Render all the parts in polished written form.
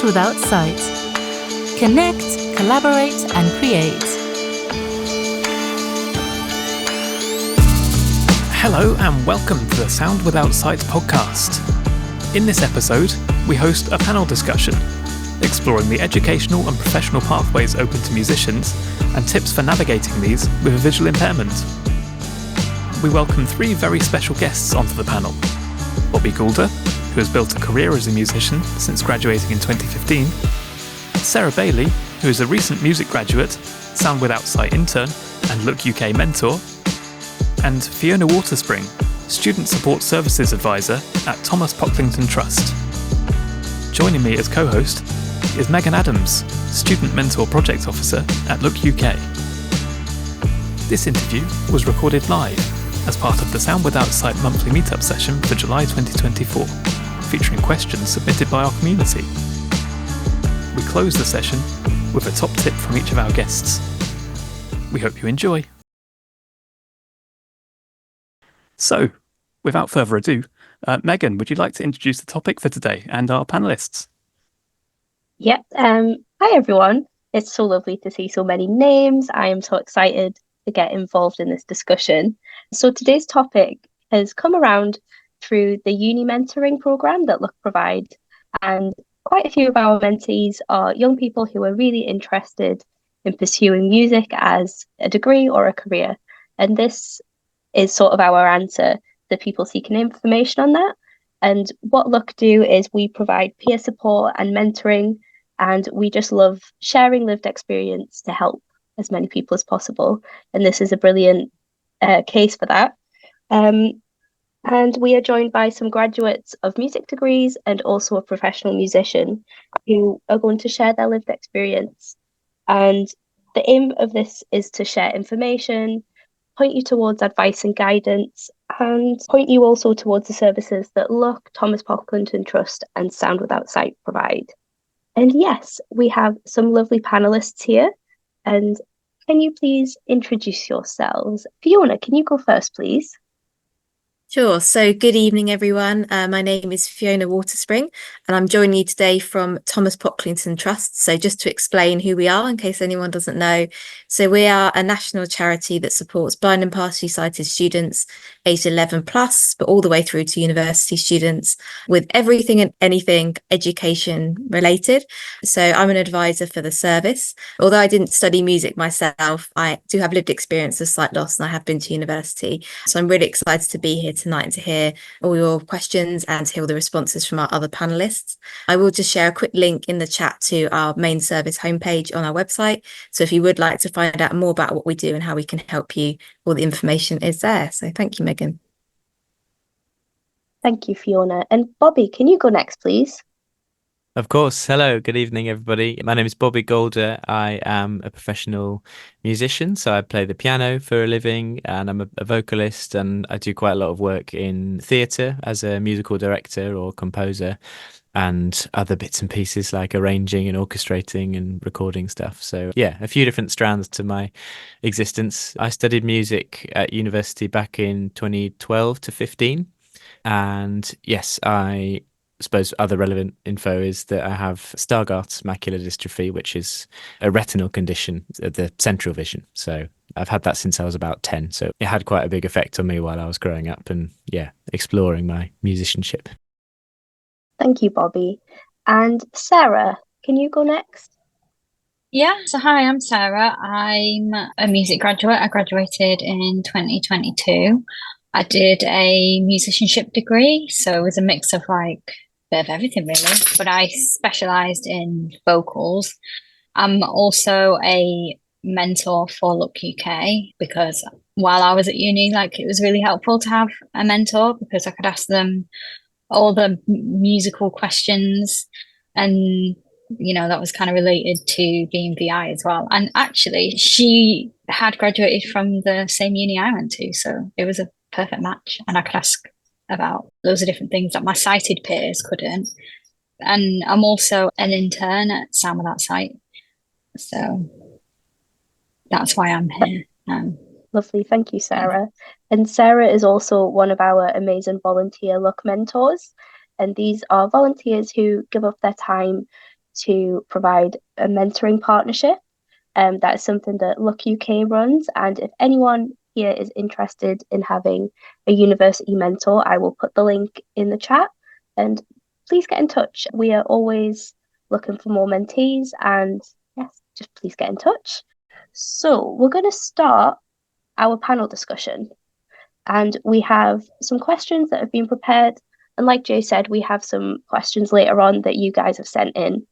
without sight. Connect, collaborate and create. Hello and welcome to the Sound Without Sight podcast. In this episode, we host a panel discussion, exploring the educational and professional pathways open to musicians and tips for navigating these with a visual impairment. We welcome three very special guests onto the panel. Bobby Goulder, who has built a career as a musician since graduating in 2015, Sarah Bayley, who is a recent music graduate, Sound Without Sight intern and Look UK mentor, and Fiona Waterspring, Student Support Services Advisor at Thomas Pocklington Trust. Joining me as co-host is Megan Adams, Student Mentor Project Officer at Look UK. This interview was recorded live as part of the Sound Without Sight monthly meetup session for July 2024, featuring questions submitted by our community. We close the session with a top tip from each of our guests. We hope you enjoy. So, without further ado, Megan, would you like to introduce the topic for today and our panellists? Yep. Hi, everyone. It's so lovely to see so many names. I am so excited to get involved in this discussion. So today's topic has come around through the uni mentoring program that Look provide, and quite a few of our mentees are young people who are really interested in pursuing music as a degree or a career. And this is sort of our answer to people seeking information on that. And what Look do is we provide peer support and mentoring, and we just love sharing lived experience to help as many people as possible. And this is a brilliant case for that. And we are joined by some graduates of music degrees and also a professional musician who are going to share their lived experience. And the aim of this is to share information, point you towards advice and guidance, and point you also towards the services that Look, Thomas Pocklington Trust and Sound Without Sight provide. And yes, we have some lovely panellists here. And can you please introduce yourselves? Fiona, can you go first, please? Sure. So good evening, everyone. My name is Fiona Waterspring, and I'm joining you today from Thomas Pocklington Trust. So just to explain who we are, in case anyone doesn't know. So we are a national charity that supports blind and partially sighted students aged 11 plus, but all the way through to university students with everything and anything education related. So I'm an advisor for the service. Although I didn't study music myself, I do have lived experience of sight loss and I have been to university. So I'm really excited to be here tonight to hear all your questions and to hear all the responses from our other panelists. I will just share a quick link in the chat to our main service homepage on our website. So if you would like to find out more about what we do and how we can help you, all the information is there. So thank you, Megan. Thank you, Fiona. And Bobby, can you go next, please? Of course. Hello, good evening, everybody. My name is Bobby Goulder. I am a professional musician, so I play the piano for a living, and I'm a vocalist, and I do quite a lot of work in theatre as a musical director or composer, and other bits and pieces like arranging and orchestrating and recording stuff. So yeah, a few different strands to my existence. I studied music at university back in 2012 to 15, and yes, I suppose other relevant info is that I have Stargardt's macular dystrophy, which is a retinal condition of the central vision. So I've had that since I was about 10. So it had quite a big effect on me while I was growing up and exploring my musicianship. Thank you, Bobby. And Sarah, can you go next? Yeah, so hi, I'm Sarah. I'm a music graduate. I graduated in 2022. I did a musicianship degree, so it was a mix of like bit of everything really, but I specialised in vocals. I'm also a mentor for Look UK because while I was at uni, like it was really helpful to have a mentor because I could ask them all the musical questions, and that was kind of related to being VI as well. And actually she had graduated from the same uni I went to, so it was a perfect match, and I could ask about loads of different things that my sighted peers couldn't. And I'm also an intern at Sound Without Sight, so that's why I'm here. Lovely, thank you, Sarah. And Sarah is also one of our amazing volunteer Look mentors, and these are volunteers who give up their time to provide a mentoring partnership. That is something that Look UK runs. And if anyone here is interested in having a university mentor, I will put the link in the chat and please get in touch. We are always looking for more mentees, and yes, just please get in touch. So we're going to start our panel discussion, and we have some questions that have been prepared. And like Jay said, we have some questions later on that you guys have sent in.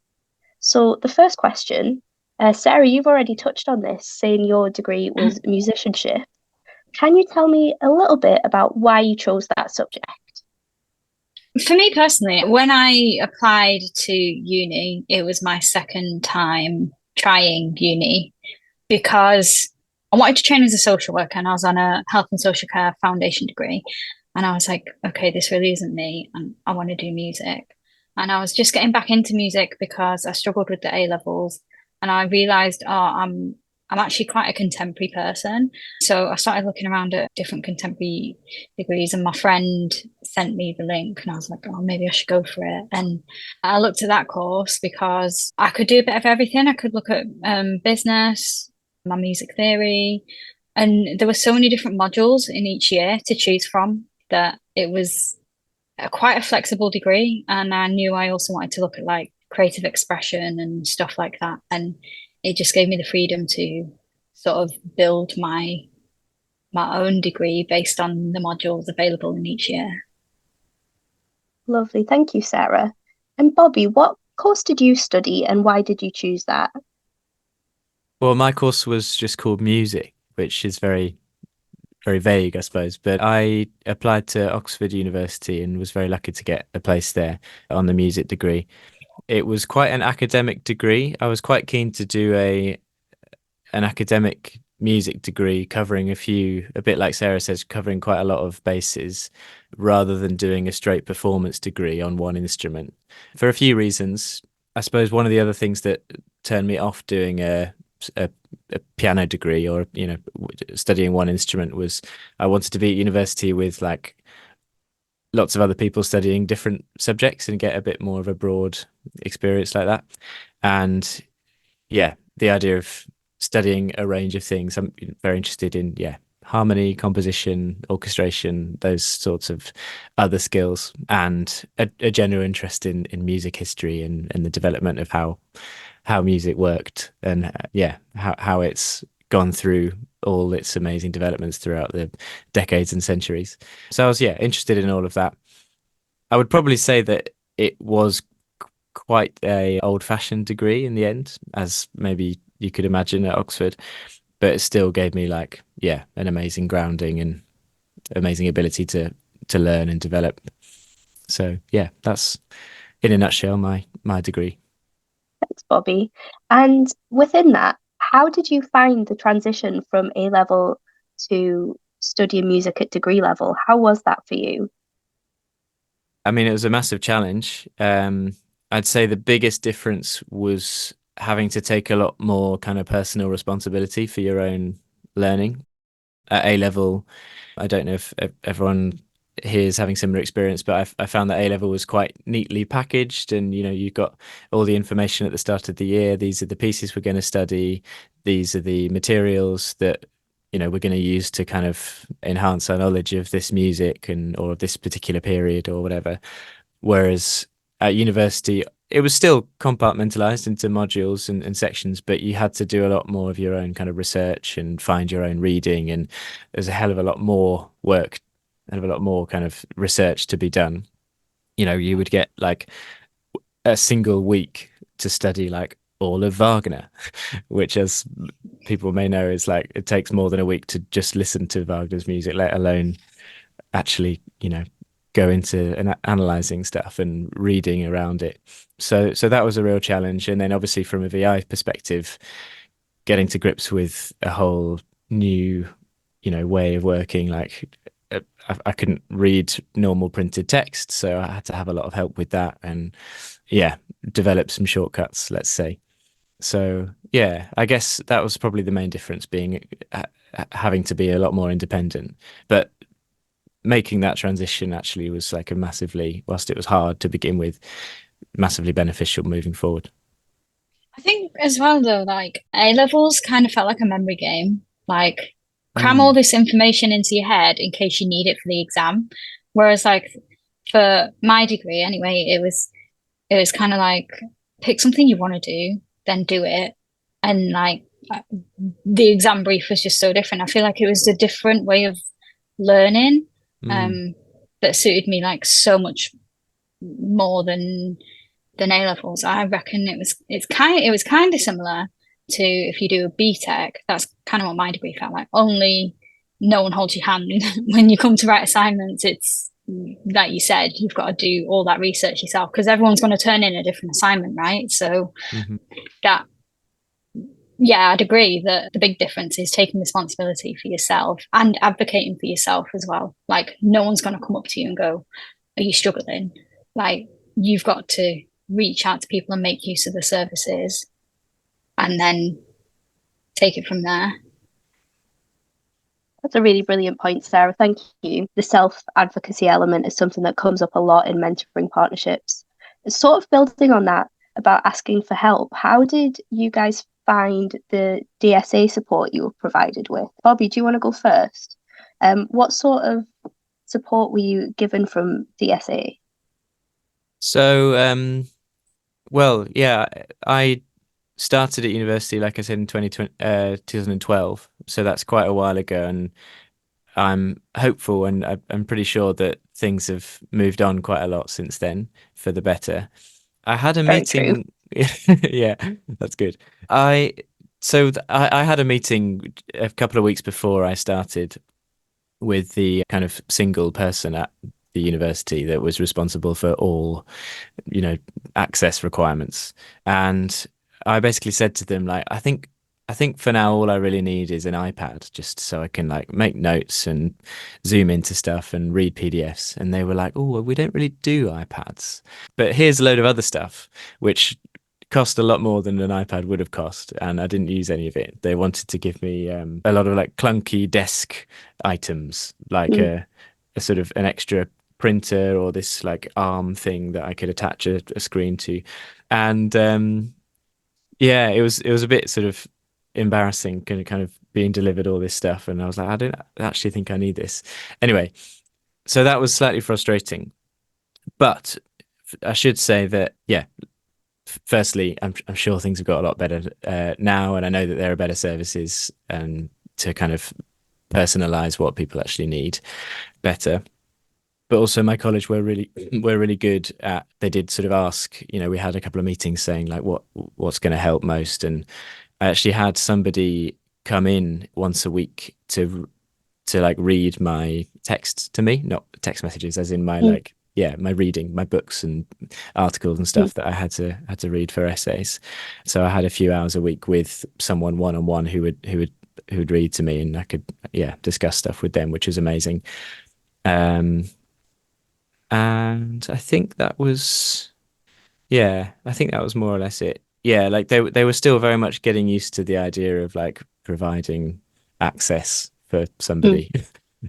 So the first question, Sarah, you've already touched on this, saying your degree was musicianship. Can you tell me a little bit about why you chose that subject? For me personally, when I applied to uni, it was my second time trying uni because I wanted to train as a social worker and I was on a health and social care foundation degree. And I was like, okay, this really isn't me and I want to do music. And I was just getting back into music because I struggled with the A levels and I realized, I'm actually quite a contemporary person. So I started looking around at different contemporary degrees and my friend sent me the link and I was like, oh, maybe I should go for it. And I looked at that course because I could do a bit of everything. I could look at business, my music theory, and there were so many different modules in each year to choose from that it was quite a flexible degree. And I knew I also wanted to look at like creative expression and stuff like that. And it just gave me the freedom to sort of build my own degree based on the modules available in each year. Lovely. Thank you, Sarah. And Bobby, what course did you study and why did you choose that? Well, my course was just called music, which is very, very vague, I suppose. But I applied to Oxford University and was very lucky to get a place there on the music degree. It was quite an academic degree. I was quite keen to do an academic music degree covering a bit like Sarah says, covering quite a lot of bases rather than doing a straight performance degree on one instrument for a few reasons. I suppose one of the other things that turned me off doing a piano degree or, studying one instrument was I wanted to be at university with like lots of other people studying different subjects and get a bit more of a broad experience like that. And yeah, the idea of studying a range of things, I'm very interested in, harmony, composition, orchestration, those sorts of other skills, and a general interest in music history and the development of how music worked and how it's gone through all its amazing developments throughout the decades and centuries. So I was interested in all of that. I would probably say that it was quite a old-fashioned degree in the end, as maybe you could imagine at Oxford, but it still gave me an amazing grounding and amazing ability to learn and develop. So that's in a nutshell my degree. Thanks, Bobby. And within that, how did you find the transition from A level to studying music at degree level? How was that for you? I mean, it was a massive challenge. I'd say the biggest difference was having to take a lot more kind of personal responsibility for your own learning. At A level, I don't know if everyone here is having similar experience, but I found that A level was quite neatly packaged, and you got all the information at the start of the year. These are the pieces we're going to study. These are the materials that we're going to use to kind of enhance our knowledge of this music or this particular period or whatever. Whereas at university, it was still compartmentalized into modules and sections, but you had to do a lot more of your own kind of research and find your own reading. And there's a hell of a lot more work, hell of a lot more kind of research to be done. You would get like a single week to study like all of Wagner, which, as people may know, is like it takes more than a week to just listen to Wagner's music, let alone actually, go into analyzing stuff and reading around it. So that was a real challenge. And then obviously from a VI perspective, getting to grips with a whole new, way of working. Like I couldn't read normal printed text, so I had to have a lot of help with that and develop some shortcuts, let's say. So I guess that was probably the main difference, being having to be a lot more independent. But making that transition actually was like whilst it was hard to begin with, massively beneficial moving forward. I think as well though, like A levels kind of felt like a memory game. Like cram all this information into your head in case you need it for the exam. Whereas like for my degree anyway, it was kind of like pick something you want to do, then do it. And like the exam brief was just so different. I feel like it was a different way of learning that suited me like so much more than A levels. I reckon it was kind of similar to if you do a BTEC. That's kind of what my degree felt like. Only no one holds your hand when you come to write assignments. It's like you said, you've got to do all that research yourself because everyone's going to turn in a different assignment, right? So that, yeah, I'd agree that the big difference is taking responsibility for yourself and advocating for yourself as well. Like no one's going to come up to you and go, "Are you struggling?" Like you've got to reach out to people and make use of the services and then take it from there. That's a really brilliant point, Sarah. Thank you. The self-advocacy element is something that comes up a lot in mentoring partnerships. It's sort of building on that about asking for help. How did you guys find the DSA support you were provided with? Bobby, do you want to go first? What sort of support were you given from DSA? So, well, yeah, I started at university, like I said, in 2012. So that's quite a while ago. And I'm hopeful and I'm pretty sure that things have moved on quite a lot since then for the better. I had a Very true. meeting. Yeah, that's good. I had a meeting a couple of weeks before I started with the kind of single person at the university that was responsible for all, access requirements. And I basically said to them, like, I think for now all I really need is an iPad just so I can like make notes and zoom into stuff and read PDFs. And they were like, "Oh, well, we don't really do iPads, but here's a load of other stuff which cost a lot more than an iPad would have cost, and I didn't use any of it." They wanted to give me a lot of like clunky desk items, like a sort of an extra printer or this like arm thing that I could attach a screen to, and yeah, it was a bit sort of embarrassing, kind of being delivered all this stuff, and I was like, I don't actually think I need this. Anyway, so that was slightly frustrating, but I should say that, yeah, firstly, I'm sure things have got a lot better now, and I know that there are better services and to kind of personalize what people actually need better. But also, my college were really good at. They did sort of ask. We had a couple of meetings saying like what's going to help most, and I actually had somebody come in once a week to like read my text to me, not text messages, as in my like, yeah, my reading, my books and articles and stuff that I had to read for essays. So I had a few hours a week with someone one-on-one who would read to me, and I could, yeah, discuss stuff with them, which was amazing. And I think that was, yeah, I think that was more or less it. Yeah, like they were still very much getting used to the idea of like providing access for somebody.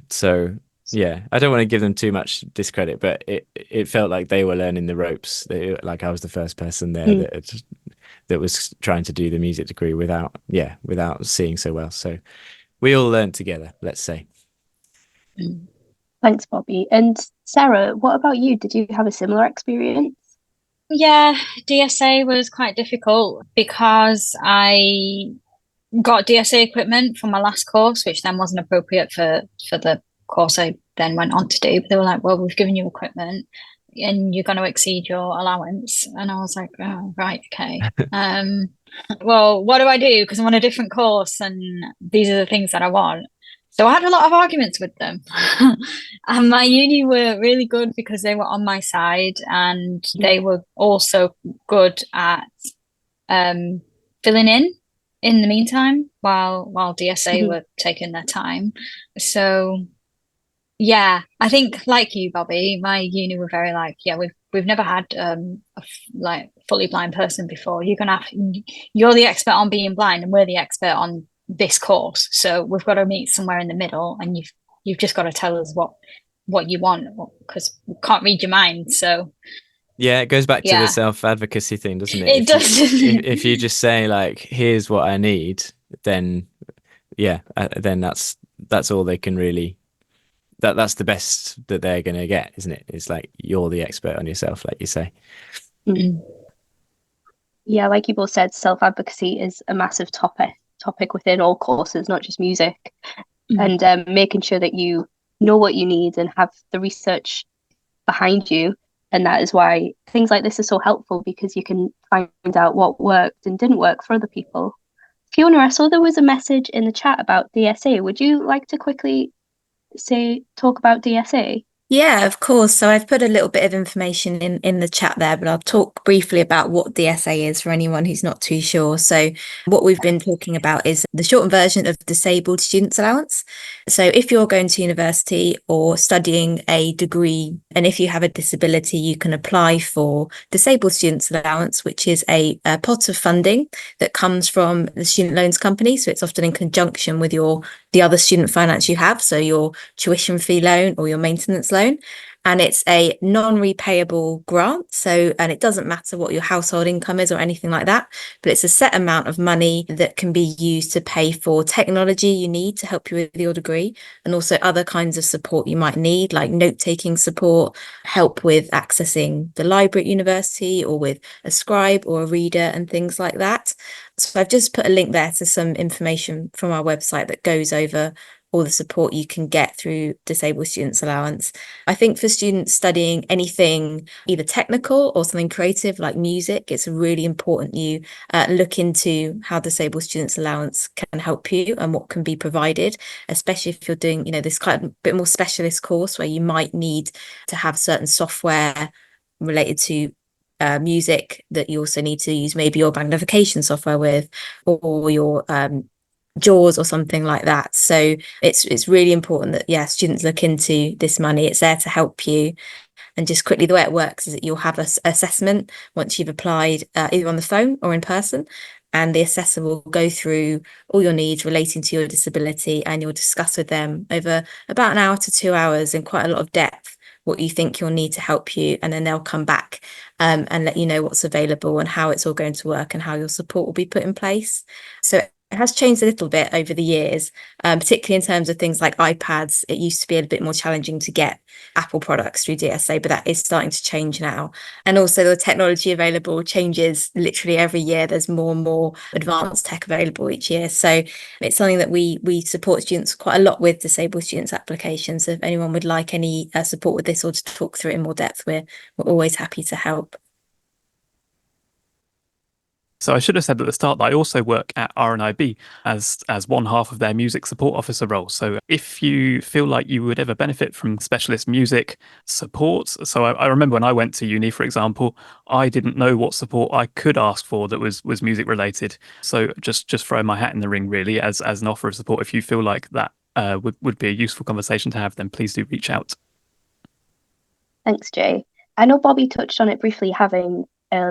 So yeah, I don't want to give them too much discredit, but it felt like they were learning the ropes. Like I was the first person there that was trying to do the music degree without seeing so well. So we all learned together, let's say. Thanks, Bobby. And Sarah, what about you? Did you have a similar experience? Yeah, DSA was quite difficult because I got DSA equipment for my last course, which then wasn't appropriate for the course I then went on to do. But they were like, "Well, we've given you equipment and you're going to exceed your allowance." And I was like, "Oh, right, okay." Well, what do I do? Because I'm on a different course and these are the things that I want. So I had a lot of arguments with them. And my uni were really good because they were on my side and they were also good at filling in the meantime while DSA were taking their time. So yeah, I think like you, Bobby, my uni were very like, yeah, we've never had like fully blind person before. You're the expert on being blind and we're the expert on this course. So we've got to meet somewhere in the middle, and you've just got to tell us what you want because we can't read your mind. So Yeah, it goes back to the Yeah, self-advocacy thing, doesn't it? it does. If you just say like, here's what I need, then yeah, then that's all they can really, that's the best that they're going to get, isn't it? It's like you're the expert on yourself, like you say. Mm. Yeah, like you both said, self-advocacy is a massive topic within all courses, not just music. And making sure that you know what you need and have the research behind you. And that is why things like this are so helpful, because you can find out what worked and didn't work for other people. Fiona, I saw there was a message in the chat about DSA. Would you like to quickly talk about DSA? Yeah, of course. So I've put a little bit of information in the chat there, but I'll talk briefly about what DSA is for anyone who's not too sure. So what we've been talking about is the shortened version of Disabled Students Allowance. So if you're going to university or studying a degree, and if you have a disability, you can apply for Disabled Students Allowance, which is a pot of funding that comes from the student loans company. So it's often in conjunction with the other student finance you have, so your tuition fee loan or your maintenance loan. And it's a non-repayable grant. And it doesn't matter what your household income is or anything like that, but it's a set amount of money that can be used to pay for technology you need to help you with your degree, and also other kinds of support you might need, like note-taking support, help with accessing the library at university, or with a scribe or a reader and things like that. So I've just put a link there to some information from our website that goes over all the support you can get through Disabled Students Allowance. I think for students studying anything either technical or something creative like music, it's really important you look into how Disabled Students Allowance can help you and what can be provided, especially if you're doing, this kind of bit more specialist course where you might need to have certain software related to music that you also need to use maybe your magnification software with, or your JAWS or something like that. So it's really important that students look into this money. It's there to help you. And just quickly, the way it works is that you'll have an assessment once you've applied, either on the phone or in person, and the assessor will go through all your needs relating to your disability, and you'll discuss with them over about an hour to 2 hours in quite a lot of depth what you think you'll need to help you, and then they'll come back and let you know what's available and how it's all going to work and how your support will be put in place. So it has changed a little bit over the years, particularly in terms of things like iPads. It used to be a bit more challenging to get Apple products through DSA, but that is starting to change now. And also the technology available changes literally every year. There's more and more advanced tech available each year. So it's something that we support students quite a lot with, disabled students applications. So if anyone would like any support with this or to talk through it in more depth, we're always happy to help. So I should have said at the start that I also work at RNIB as one half of their music support officer role. So if you feel like you would ever benefit from specialist music support, so I remember when I went to uni, for example, I didn't know what support I could ask for that was music related. So just throw my hat in the ring, really, as an offer of support. If you feel like that would be a useful conversation to have, then please do reach out. Thanks, Jay. I know Bobby touched on it briefly, having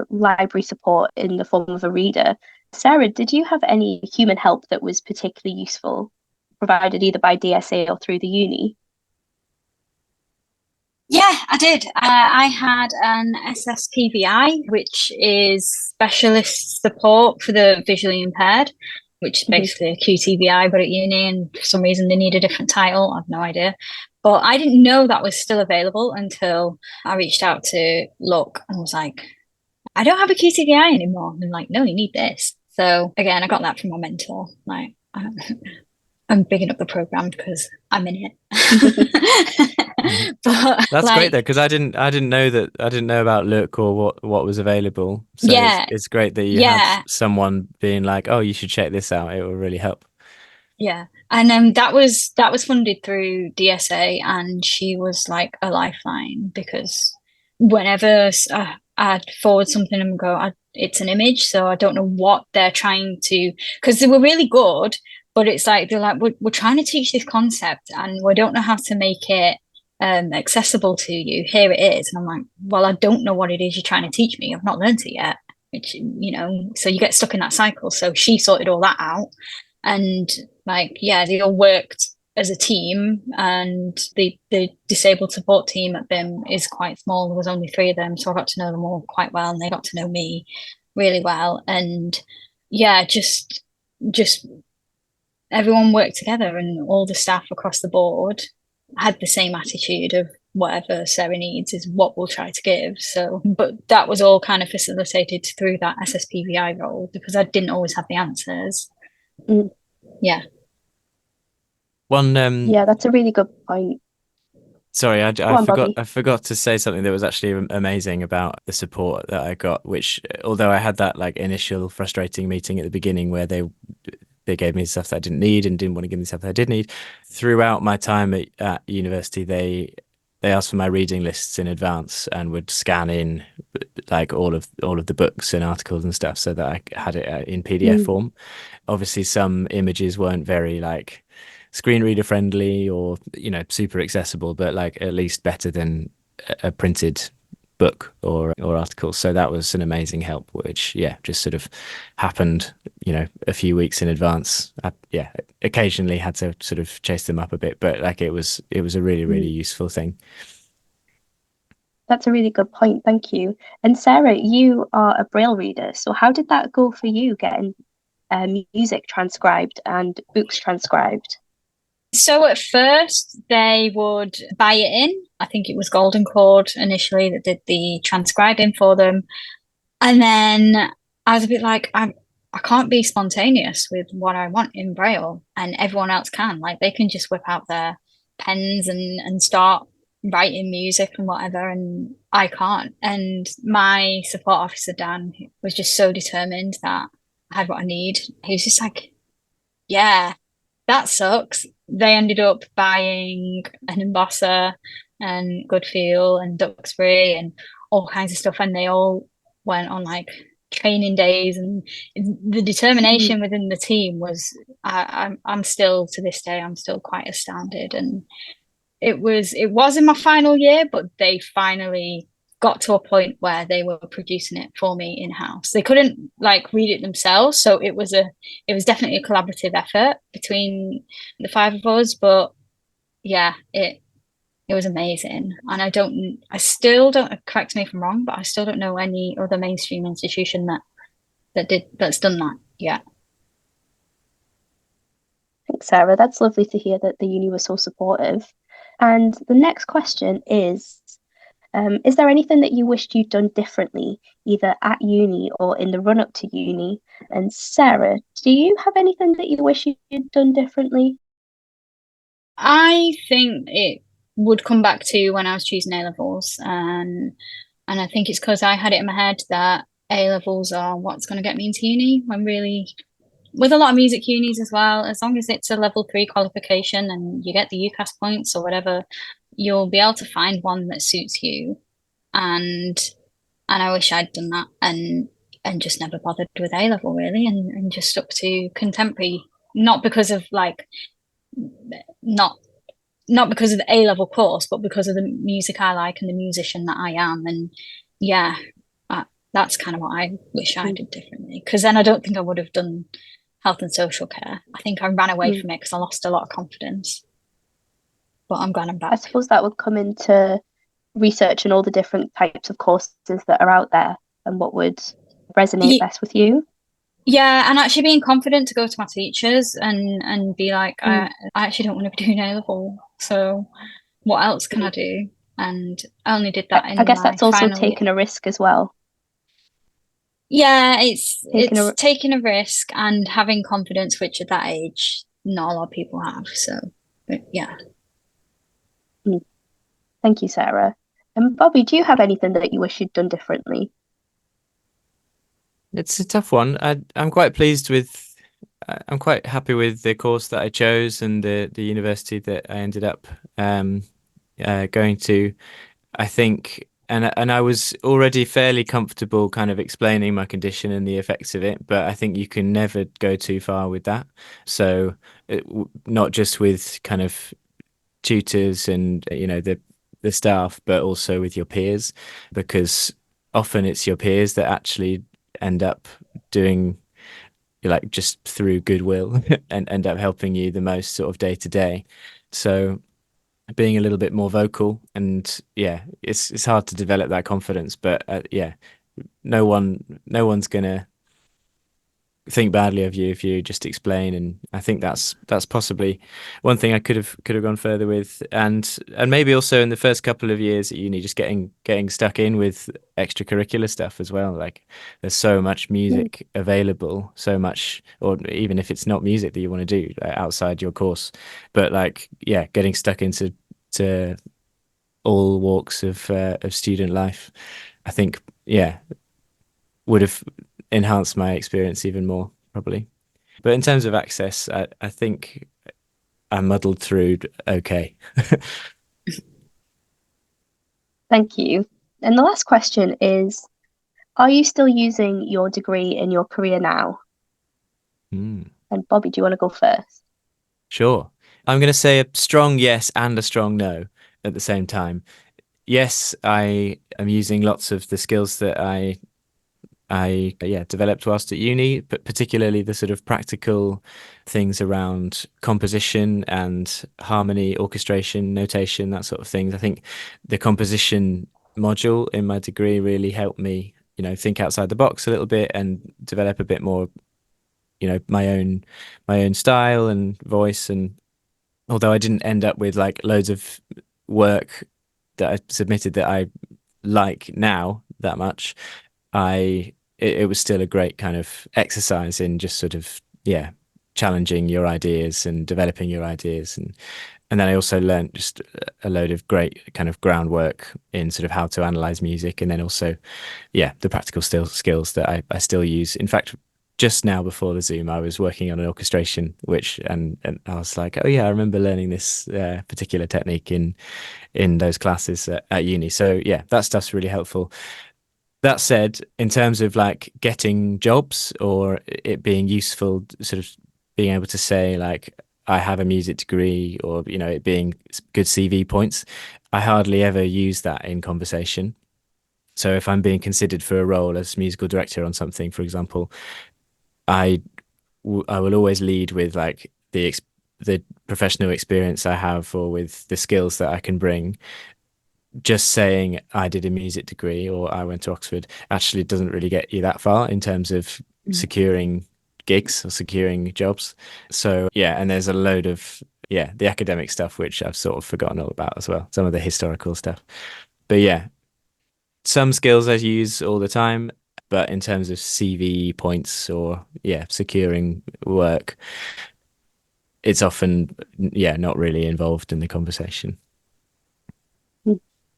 library support in the form of a reader. Sarah, did you have any human help that was particularly useful, provided either by DSA or through the uni? Yeah, I did. I had an SSPVI, which is specialist support for the visually impaired, which is basically a QTVI, but at uni, and for some reason they need a different title. I have no idea. But I didn't know that was still available until I reached out to look and was like, I don't have a QTVI anymore. And like, no, you need this. So again, I got that from my mentor. Like, I'm bigging up the program because I'm in it. But that's great though, because I didn't know about Look or what was available. So yeah, it's great that you have someone being like, oh, you should check this out. It will really help. Yeah. And that was funded through DSA, and she was like a lifeline, because whenever I'd forward something and go, it's an image, so I don't know what they're trying to, because they were really good, but it's like they're like, we're trying to teach this concept and we don't know how to make it accessible to you. Here it is. And I'm like, well, I don't know what it is you're trying to teach me. I've not learned it yet. Which, so you get stuck in that cycle. So she sorted all that out. And like, yeah, they all worked as a team, and the disabled support team at BIM is quite small. There was only 3 of them, so I got to know them all quite well, and they got to know me really well. And yeah, just everyone worked together, and all the staff across the board had the same attitude of whatever Sarah needs is what we'll try to give. So, but that was all kind of facilitated through that SSPVI role, because I didn't always have the answers. Yeah. Yeah, that's a really good point. Sorry, Bobby. I forgot to say something that was actually amazing about the support that I got, which, although I had that like initial frustrating meeting at the beginning where they gave me stuff that I didn't need and didn't want to give me stuff that I did need, throughout my time at university, they asked for my reading lists in advance and would scan in like all of the books and articles and stuff so that I had it in PDF form. Obviously, some images weren't very like screen reader friendly or, you know, super accessible, but like at least better than a printed book or article. So that was an amazing help, which just sort of happened, you know, a few weeks in advance. Occasionally had to sort of chase them up a bit, but like it was a really useful thing. That's a really good point, thank you. And Sarah, you are a Braille reader, so how did that go for you, getting music transcribed and books transcribed? So at first they would buy it in. I think it was Golden Cord initially that did the transcribing for them. And then I was a bit like, I can't be spontaneous with what I want in Braille, and everyone else can. Like, they can just whip out their pens and start writing music and whatever, and I can't. And my support officer, Dan, was just so determined that I had what I need. He was just like, yeah, that sucks. They ended up buying an embosser and Goodfeel and Duxbury and all kinds of stuff, and they all went on like training days, and the determination within the team was I'm still, to this day, I'm still quite astounded. And it was in my final year, but they finally got to a point where they were producing it for me in-house. They couldn't like read it themselves, so it was definitely a collaborative effort between the 5 of us. But yeah, it was amazing. And I still don't, correct me if I'm wrong, but I still don't know any other mainstream institution that's done that yet. Thanks, Sarah. That's lovely to hear that the uni was so supportive. And the next question is there anything that you wished you'd done differently, either at uni or in the run-up to uni? And Sarah, do you have anything that you wish you'd done differently? I think it would come back to when I was choosing A-levels, and I think it's because I had it in my head that A-levels are what's going to get me into uni, when really, with a lot of music unis as well, as long as it's a level 3 qualification and you get the UCAS points or whatever, you'll be able to find one that suits you. And I wish I'd done that and just never bothered with A-level really, and just stuck to contemporary, not because of like not because of the A-level course, but because of the music I like and the musician that I am. And yeah, that's kind of what I wish I did differently, because then I don't think I would have done health and social care. I think I ran away from it because I lost a lot of confidence. But I'm glad I'm back. I suppose that would come into research and all the different types of courses that are out there and what would resonate best with you. Yeah, and actually being confident to go to my teachers and be like, I actually don't want to be doing A-level, so what else can I do? And I only did that in I guess that's also taking a risk as well. Yeah, it's taking a risk and having confidence, which at that age not a lot of people have. So yeah. Thank you, Sarah. And Bobby, do you have anything that you wish you'd done differently? It's a tough one. I'm quite pleased with, I'm quite happy with the course that I chose and the university that I ended up going to. I think, and I was already fairly comfortable kind of explaining my condition and the effects of it, but I think you can never go too far with that. So not just with kind of tutors and, you know, the staff, but also with your peers, because often it's your peers that actually end up doing like just through goodwill and end up helping you the most sort of day to day. So being a little bit more vocal, and yeah, it's hard to develop that confidence, but yeah, no one's gonna think badly of you if you just explain. And I think that's possibly one thing I could have gone further with. And maybe also in the first couple of years at uni, just getting stuck in with extracurricular stuff as well. Like there's so much music available, so much, or even if it's not music that you want to do outside your course, but like yeah, getting stuck into to all walks of student life, I think yeah, would have enhanced my experience even more, probably. But in terms of access, I think I muddled through okay. Thank you. And the last question is, are you still using your degree in your career now? Mm, And Bobby, do you want to go first? sure. I'm going to say a strong yes and a strong no at the same time. Yes, I am using lots of the skills that I yeah developed whilst at uni, but particularly the sort of practical things around composition and harmony, orchestration, notation, that sort of things. I think the composition module in my degree really helped me, think outside the box a little bit and develop a bit more, my own style and voice. And although I didn't end up with like loads of work that I submitted that I like now that much, it was still a great kind of exercise in just sort of yeah challenging your ideas and developing your ideas. And then I also learned just a load of great kind of groundwork in sort of how to analyze music, and then also yeah the practical skills that I still use. In fact, just now before the Zoom, I was working on an orchestration, which and I was like, oh yeah, I remember learning this particular technique in those classes at uni. So yeah, that stuff's really helpful. That said, in terms of like getting jobs or it being useful, sort of being able to say like I have a music degree, or it being good CV points, I hardly ever use that in conversation. So if I'm being considered for a role as musical director on something, for example, I I will always lead with like the professional experience I have, or with the skills that I can bring. Just saying I did a music degree or I went to Oxford actually doesn't really get you that far in terms of securing gigs or securing jobs. So yeah, and there's a load of the academic stuff which I've sort of forgotten all about as well, some of the historical stuff. But yeah, some skills I use all the time, but in terms of CV points or securing work, it's often not really involved in the conversation.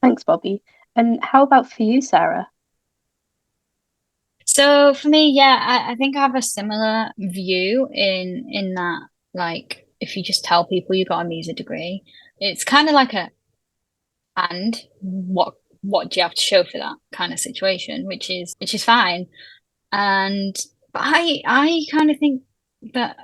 Thanks, Bobby. And how about for you, Sarah? So for me, yeah, I think I have a similar view in that, like, if you just tell people you got a music degree, it's kind of like and what do you have to show for that kind of situation, which is fine. And but I kind of think that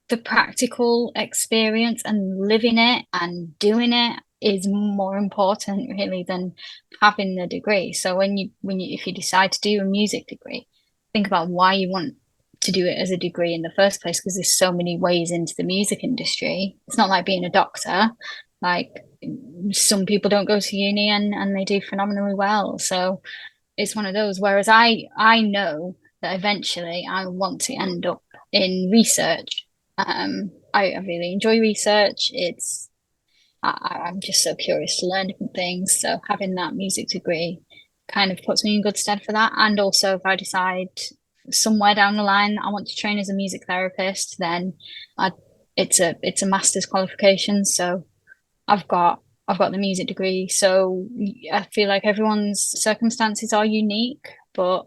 the practical experience and living it and doing it is more important really than having the degree. So when you if you decide to do a music degree, think about why you want to do it as a degree in the first place, because there's so many ways into the music industry. It's not like being a doctor. Like some people don't go to uni and they do phenomenally well. So it's one of those. Whereas I know that eventually I want to end up in research. I really enjoy research. I'm just so curious to learn different things. So having that music degree kind of puts me in good stead for that. And also, if I decide somewhere down the line I want to train as a music therapist, then it's a master's qualification. So I've got the music degree. So I feel like everyone's circumstances are unique, but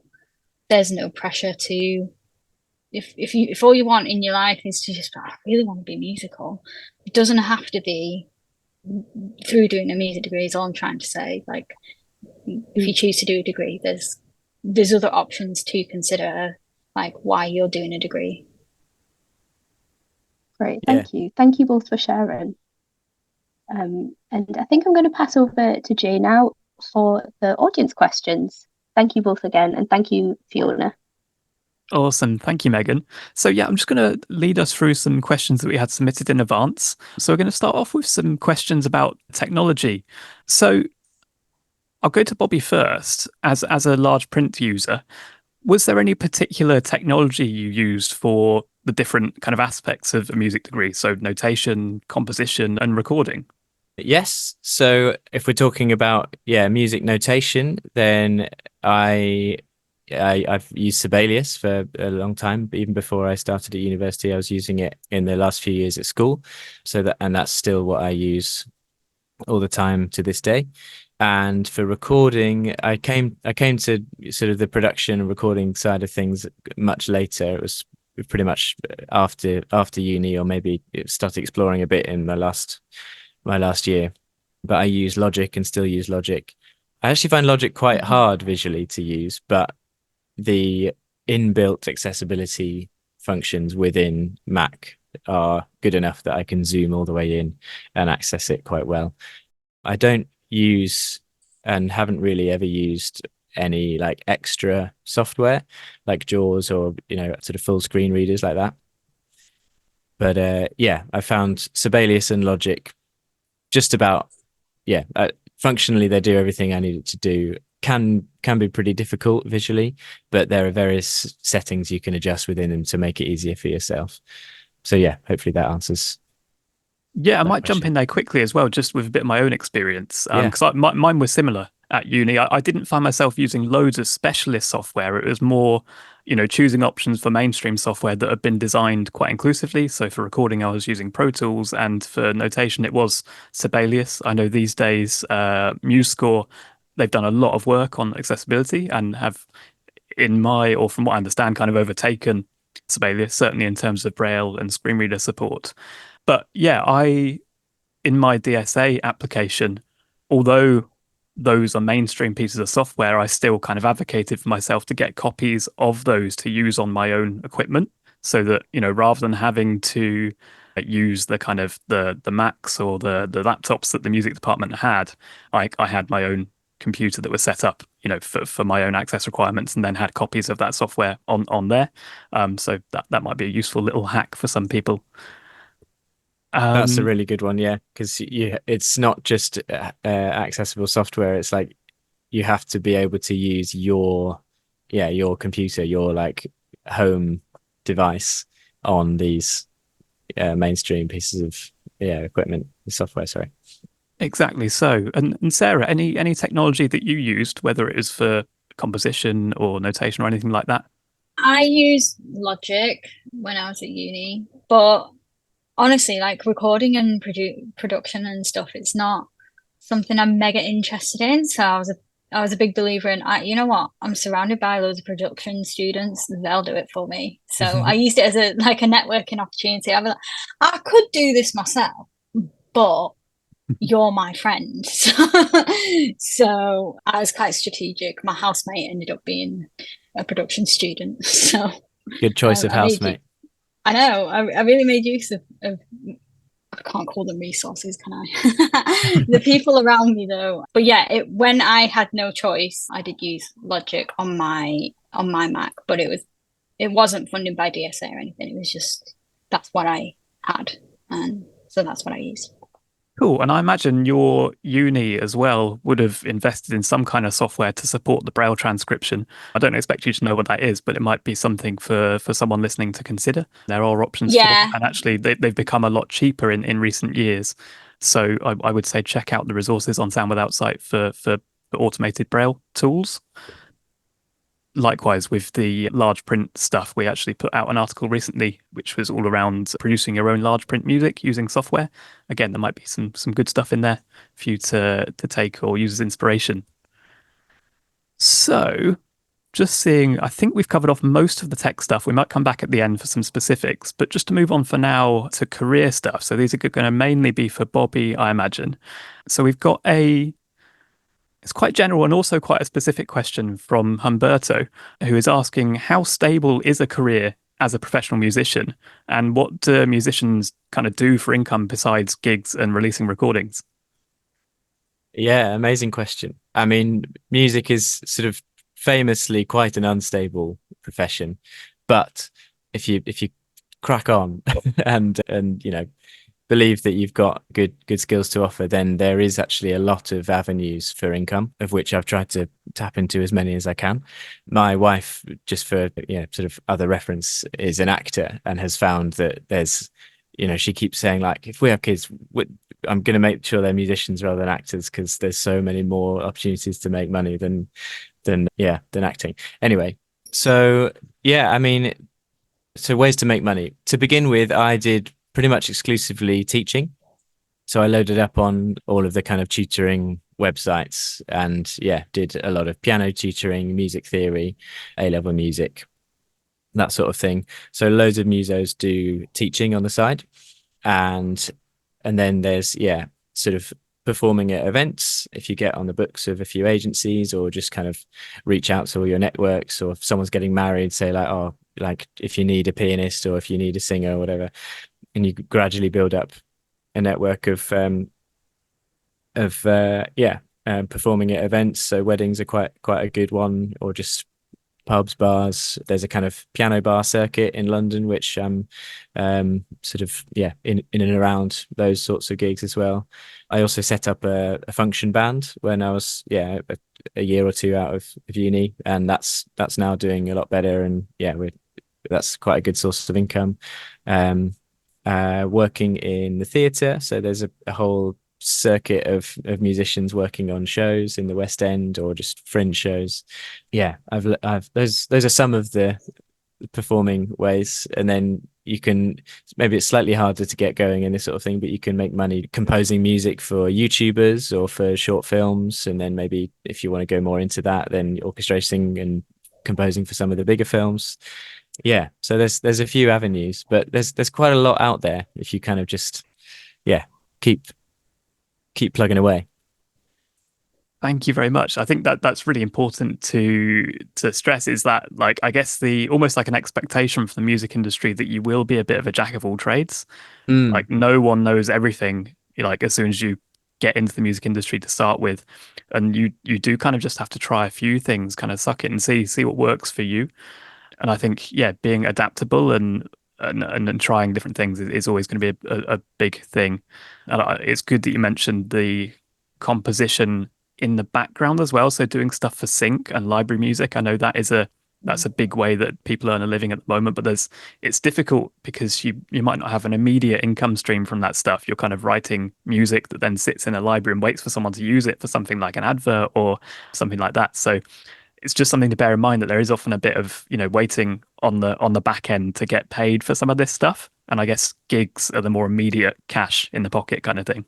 there's no pressure to if all you want in your life is to just I really want to be musical. It doesn't have to be through doing a music degree is all I'm trying to say. Like if you choose to do a degree, there's other options to consider, like why you're doing a degree. Great, thank you. Thank you both for sharing. And I think I'm going to pass over to Jay now for the audience questions. Thank you both again, and thank you, Fiona. Awesome. Thank you, Megan. So yeah, I'm just going to lead us through some questions that we had submitted in advance. So we're going to start off with some questions about technology. So I'll go to Bobby first. As a large print user, was there any particular technology you used for the different kind of aspects of a music degree? So notation, composition, and recording? Yes. So if we're talking about music notation, then I've used Sibelius for a long time. Even before I started at university, I was using it in the last few years at school. And that's still what I use all the time to this day. And for recording, I came to sort of the production and recording side of things much later. It was pretty much after uni, or maybe started exploring a bit in my last year. But I use Logic and still use Logic. I actually find Logic quite hard visually to use, but the inbuilt accessibility functions within Mac are good enough that I can zoom all the way in and access it quite well. I don't use and haven't really ever used any like extra software like JAWS or sort of full screen readers like that. But I found Sibelius and Logic just about functionally they do everything I need it to do. Can be pretty difficult visually, but there are various settings you can adjust within them to make it easier for yourself. So yeah, hopefully that answers. Yeah, I might jump in there quickly as well, just with a bit of my own experience, because mine was similar at uni. I didn't find myself using loads of specialist software. It was more, choosing options for mainstream software that had been designed quite inclusively. So for recording, I was using Pro Tools, and for notation, it was Sibelius. I know these days, MuseScore, they've done a lot of work on accessibility and have, or from what I understand, kind of overtaken Sibelius, certainly in terms of Braille and screen reader support. But yeah, in my DSA application, although those are mainstream pieces of software, I still kind of advocated for myself to get copies of those to use on my own equipment, so that, rather than having to use the kind of the Macs or the laptops that the music department had, I had my own computer that was set up, for my own access requirements, and then had copies of that software on there. So that might be a useful little hack for some people. That's a really good one, because it's not just accessible software. It's like you have to be able to use your computer, your like home device on these mainstream pieces of equipment, software. Sorry. Exactly so. And Sarah, any technology that you used, whether it is for composition or notation or anything like that? I used Logic when I was at uni, but honestly, like recording and production and stuff, it's not something I'm mega interested in. So I was a big believer in, you know what? I'm surrounded by loads of production students. They'll do it for me. So I used it as a networking opportunity. I could do this myself, but you're my friend. So I was quite strategic. My housemate ended up being a production student. So good choice of housemate. I know. I really made use of I can't call them resources, can I? The people around me, though. But yeah, when I had no choice, I did use Logic on my Mac, but it wasn't funded by DSA or anything. It was just that's what I had, and so that's what I used. Cool. And I imagine your uni as well would have invested in some kind of software to support the Braille transcription. I don't expect you to know what that is, but it might be something for someone listening to consider. There are options for them, and actually they've become a lot cheaper in recent years. So I would say check out the resources on Sound Without Sight for automated Braille tools. Likewise, with the large print stuff, we actually put out an article recently, which was all around producing your own large print music using software. Again, there might be some good stuff in there for you to take or use as inspiration. So, just seeing, I think we've covered off most of the tech stuff. We might come back at the end for some specifics, but just to move on for now to career stuff. So these are going to mainly be for Bobby, I imagine. So we've got it's quite general and also quite a specific question from Humberto, who is asking, how stable is a career as a professional musician? And what do musicians kind of do for income besides gigs and releasing recordings? Yeah, amazing question. I mean, music is sort of famously quite an unstable profession. But if you crack on and believe that you've got good skills to offer, then there is actually a lot of avenues for income, of which I've tried to tap into as many as I can. My wife, just for sort of other reference, is an actor and has found that there's, she keeps saying, like, if we have kids, I'm going to make sure they're musicians rather than actors, because there's so many more opportunities to make money than acting. Anyway, so yeah, I mean, so ways to make money. To begin with, I did pretty much exclusively teaching. So I loaded up on all of the kind of tutoring websites and did a lot of piano tutoring, music theory, A-level music, that sort of thing. So loads of musos do teaching on the side. And then there's, sort of performing at events. If you get on the books of a few agencies, or just kind of reach out to all your networks, or if someone's getting married, say like, oh, like if you need a pianist or if you need a singer or whatever, and you gradually build up a network of performing at events. So weddings are quite a good one, or just pubs, bars. There's a kind of piano bar circuit in London, which sort of in and around those sorts of gigs as well. I also set up a function band when I was a year or two out of uni, and that's now doing a lot better, and that's quite a good source of income. Working in the theatre, so there's a whole circuit of musicians working on shows in the West End or just fringe shows. I've those are some of the performing ways. And then you can, maybe it's slightly harder to get going in this sort of thing, but you can make money composing music for YouTubers or for short films. And then maybe if you want to go more into that, then orchestrating and composing for some of the bigger films. So there's a few avenues, but there's quite a lot out there if you kind of just keep plugging away. Thank you very much. I think that's really important to stress, is that, like, I guess the almost like an expectation for the music industry that you will be a bit of a jack of all trades. Like, no one knows everything, like, as soon as you get into the music industry to start with, and you do kind of just have to try a few things, kind of suck it and see what works for you. And I think being adaptable and trying different things is always going to be a big thing. And it's good that you mentioned the composition in the background as well. So doing stuff for sync and library music, I know that's a big way that people earn a living at the moment. But it's difficult because you might not have an immediate income stream from that stuff. You're kind of writing music that then sits in a library and waits for someone to use it for something like an advert or something like that. So it's just something to bear in mind, that there is often a bit of waiting on the back end to get paid for some of this stuff. And I guess gigs are the more immediate cash in the pocket kind of thing.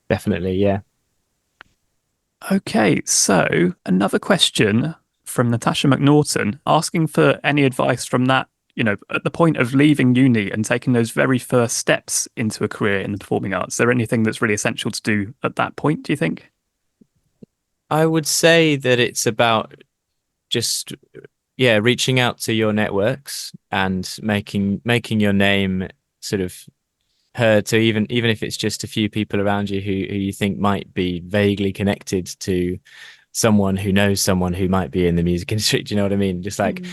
Definitely, yeah. Okay, so another question from Natasha McNaughton, asking for any advice from that, at the point of leaving uni and taking those very first steps into a career in the performing arts. Is there anything that's really essential to do at that point, do you think? I would say that it's about just reaching out to your networks and making your name sort of heard to, even if it's just a few people around you who you think might be vaguely connected to someone who knows someone who might be in the music industry. Do you know what I mean? Just like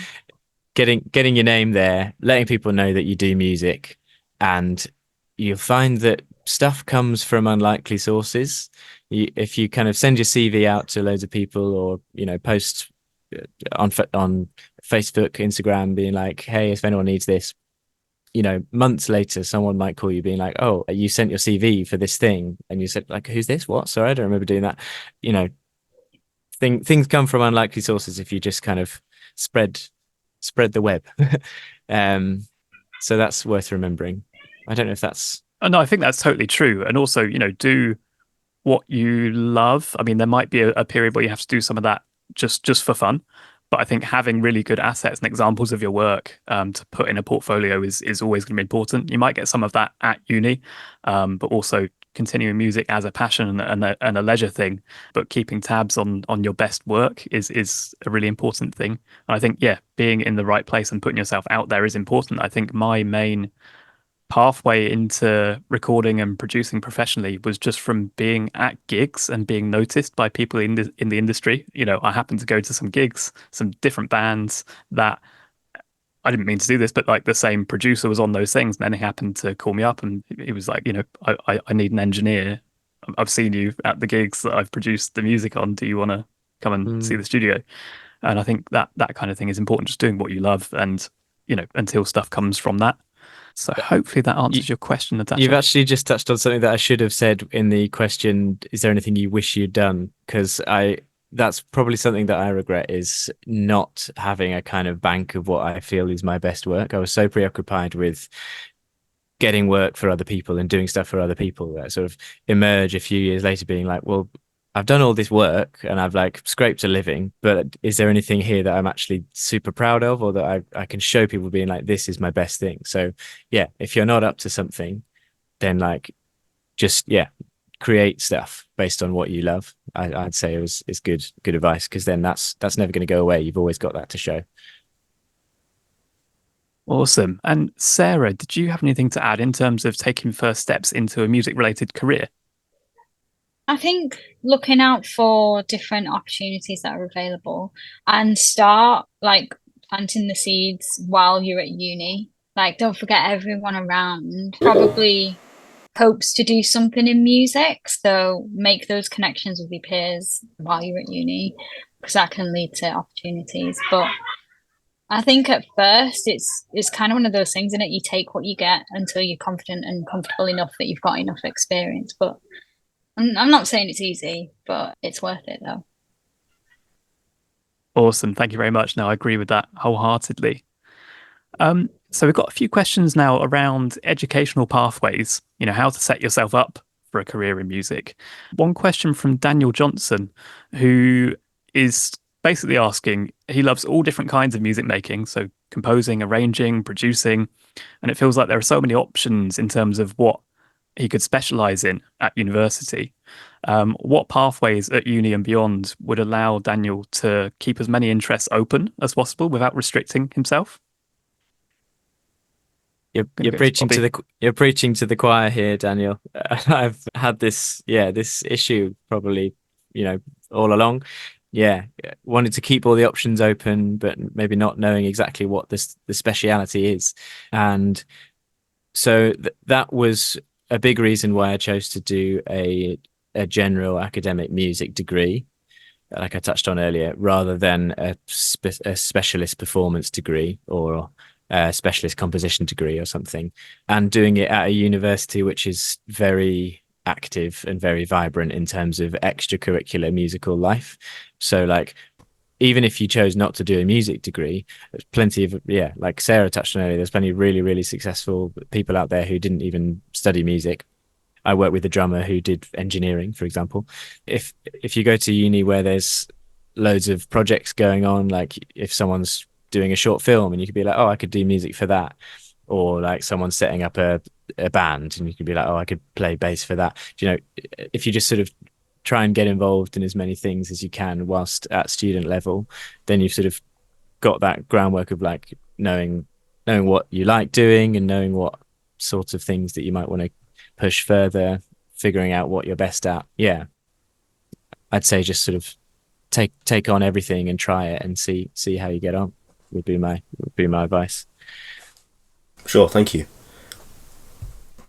getting your name there, letting people know that you do music, and you'll find that stuff comes from unlikely sources. If you kind of send your CV out to loads of people, or post on Facebook, Instagram, being like, hey, if anyone needs this, months later someone might call you being like, oh, you sent your CV for this thing, and you said, like, who's this? What? Sorry, I don't remember doing that. Things come from unlikely sources if you just kind of spread the web. So that's worth remembering. I don't know if that's... Oh, no, I think that's totally true. And also, do what you love. I mean, there might be a period where you have to do some of that just for fun. But I think having really good assets and examples of your work to put in a portfolio is always going to be important. You might get some of that at uni, but also continuing music as a passion and a leisure thing, but keeping tabs on your best work is a really important thing. And I think, being in the right place and putting yourself out there is important. I think my main pathway into recording and producing professionally was just from being at gigs and being noticed by people in the industry. I happened to go to some gigs, some different bands that I didn't mean to do this, but like the same producer was on those things, and then he happened to call me up, and he was like, I need an engineer. I've seen you at the gigs that I've produced the music on. Do you want to come and see the studio? And I think that kind of thing is important, just doing what you love, and until stuff comes from that. So hopefully that answers your question, Natasha. You've actually just touched on something that I should have said in the question. Is there anything you wish you'd done? Because that's probably something that I regret, is not having a kind of bank of what I feel is my best work. I was so preoccupied with getting work for other people and doing stuff for other people that sort of emerge a few years later being like, well, I've done all this work and I've like scraped a living, but is there anything here that I'm actually super proud of, or that I can show people being like, this is my best thing? So yeah, if you're not up to something, then like just create stuff based on what you love. I'd say is good advice, because then that's never going to go away. You've always got that to show. Awesome. And Sarah, did you have anything to add in terms of taking first steps into a music related career? I think looking out for different opportunities that are available, and start like planting the seeds while you're at uni. Like, don't forget, everyone around probably hopes to do something in music. So make those connections with your peers while you're at uni, because that can lead to opportunities. But I think at first it's kind of one of those things, in it you take what you get until you're confident and comfortable enough that you've got enough experience. But I'm not saying it's easy, but it's worth it though. Awesome. Thank you very much. No, I agree with that wholeheartedly. So we've got a few questions now around educational pathways, how to set yourself up for a career in music. One question from Daniel Johnson, who is basically asking, he loves all different kinds of music making, so composing, arranging, producing, and it feels like there are so many options in terms of what he could specialize in at university. What pathways at uni and beyond would allow Daniel to keep as many interests open as possible without restricting himself? You're preaching to the choir here, Daniel. I've had this issue probably, all along. Wanted to keep all the options open, but maybe not knowing exactly what the speciality is. And so that was a big reason why I chose to do a general academic music degree, like I touched on earlier, rather than a specialist performance degree or a specialist composition degree or something, and doing it at a university which is very active and very vibrant in terms of extracurricular musical life. So like, even if you chose not to do a music degree, there's plenty of, like Sarah touched on earlier, there's plenty of really, really successful people out there who didn't even study music. I work with a drummer who did engineering, for example. If you go to uni where there's loads of projects going on, like if someone's doing a short film and you could be like, oh, I could do music for that. Or like someone's setting up a band and you could be like, oh, I could play bass for that. If you just sort of try and get involved in as many things as you can whilst at student level, then you've sort of got that groundwork of like knowing what you like doing and knowing what sorts of things that you might want to push further, figuring out what you're best at. I'd say just sort of take on everything and try it and see how you get on would be my advice. Sure, thank you.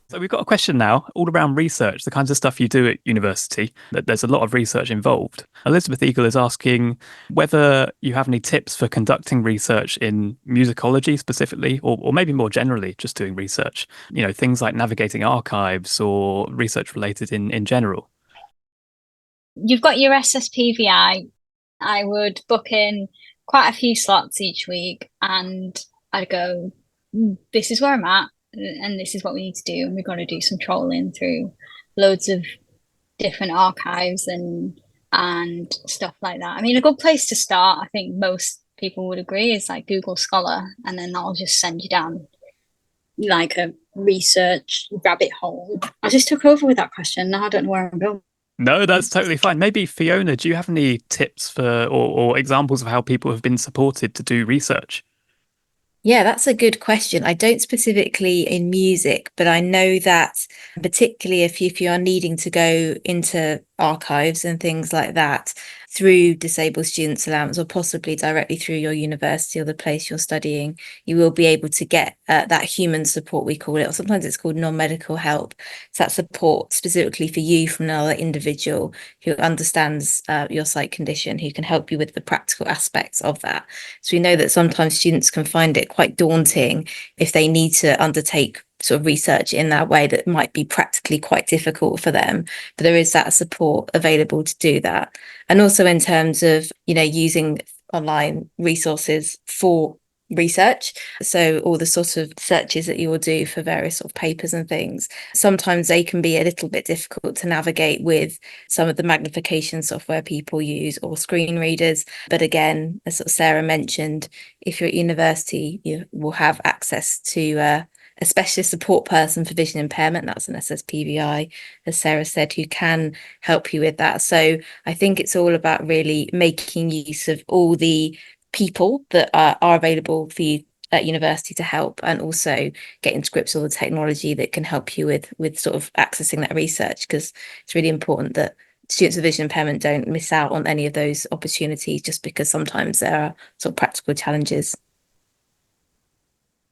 So we've got a question now all around research, the kinds of stuff you do at university, that there's a lot of research involved. Elizabeth Eagle is asking whether you have any tips for conducting research in musicology specifically, or maybe more generally, just doing research, things like navigating archives or research related in general. You've got your SSPVI. I would book in quite a few slots each week and I'd go, this is where I'm at and this is what we need to do, and we've got to do some trolling through loads of different archives and stuff like that. I mean, a good place to start, I think most people would agree, is like Google Scholar, and then that'll just send you down like a research rabbit hole. I just took over with that question. Now I don't know where I'm going. No, that's totally fine. Maybe Fiona, do you have any tips for or examples of how people have been supported to do research? Yeah, that's a good question. I don't specifically in music, but I know that particularly if you are needing to go into archives and things like that, through Disabled Students Allowance or possibly directly through your university or the place you're studying, you will be able to get that human support, we call it, or sometimes it's called non-medical help. So that support specifically for you from another individual who understands your sight condition, who can help you with the practical aspects of that. So we know that sometimes students can find it quite daunting if they need to undertake sort of research in that way that might be practically quite difficult for them, but there is that support available to do that. And also in terms of, using online resources for research, so all the sort of searches that you will do for various sort of papers and things, sometimes they can be a little bit difficult to navigate with some of the magnification software people use or screen readers. But again, as sort of Sarah mentioned, if you're at university, you will have access to a specialist support person for vision impairment, that's an SSPVI, as Sarah said, who can help you with that. So I think it's all about really making use of all the people that are available for you at university to help, and also getting to grips with all the technology that can help you with sort of accessing that research, because it's really important that students with vision impairment don't miss out on any of those opportunities just because sometimes there are sort of practical challenges.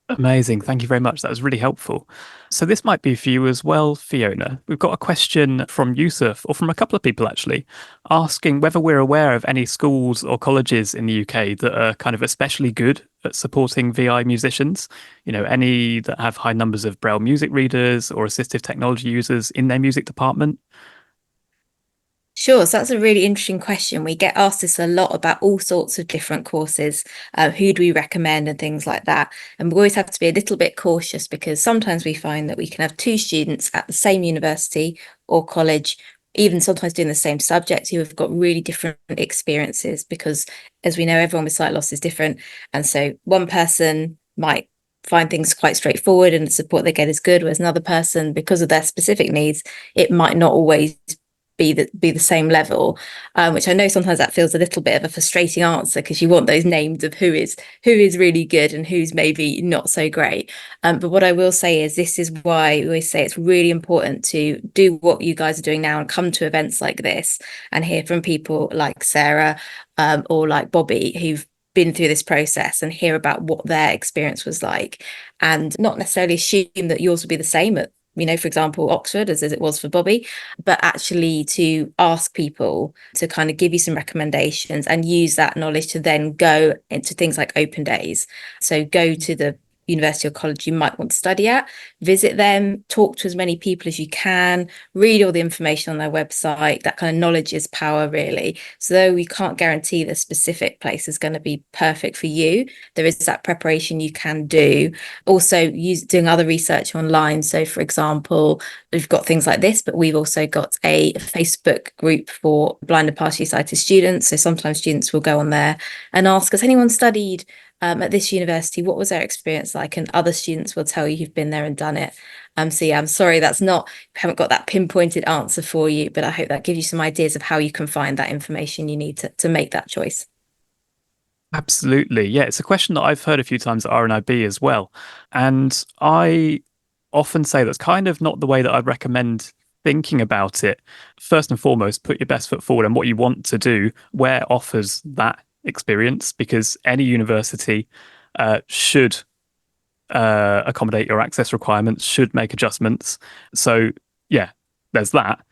Amazing. Thank you very much. That was really helpful. So this might be for you as well, Fiona. We've got a question from Yusuf, or from a couple of people actually, asking whether we're aware of any schools or colleges in the UK that are kind of especially good at supporting VI musicians. Any that have high numbers of Braille music readers or assistive technology users in their music department. Sure, so that's a really interesting question. We get asked this a lot about all sorts of different courses, who do we recommend and things like that. And we always have to be a little bit cautious because sometimes we find that we can have two students at the same university or college, even sometimes doing the same subject, who have got really different experiences because, as we know, everyone with sight loss is different. And so one person might find things quite straightforward and the support they get is good, whereas another person, because of their specific needs, it might not always be the same level, which I know sometimes that feels a little bit of a frustrating answer because you want those names of who is really good and who's maybe not so great. But what I will say is this is why we always say it's really important to do what you guys are doing now and come to events like this and hear from people like Sarah or like Bobby who've been through this process and hear about what their experience was like, and not necessarily assume that yours will be the same at, for example, Oxford, as it was for Bobby, but actually to ask people to kind of give you some recommendations and use that knowledge to then go into things like open days. So go to the university or college you might want to study at, visit them, talk to as many people as you can, read all the information on their website. That kind of knowledge is power, really. So though we can't guarantee the specific place is going to be perfect for you, there is that preparation you can do. Also doing other research online. So for example, we've got things like this, but we've also got a Facebook group for blind and partially sighted students. So sometimes students will go on there and ask, has anyone studied at this university? What was their experience like? And other students will tell you who've been there and done it. So yeah, I'm sorry haven't got that pinpointed answer for you, but I hope that gives you some ideas of how you can find that information you need to make that choice. Absolutely. Yeah, it's a question that I've heard a few times at RNIB as well. And I often say that's kind of not the way that I'd recommend thinking about it. First and foremost, put your best foot forward and what you want to do, where offers that experience, because any university should accommodate your access requirements, should make adjustments. So yeah, there's that.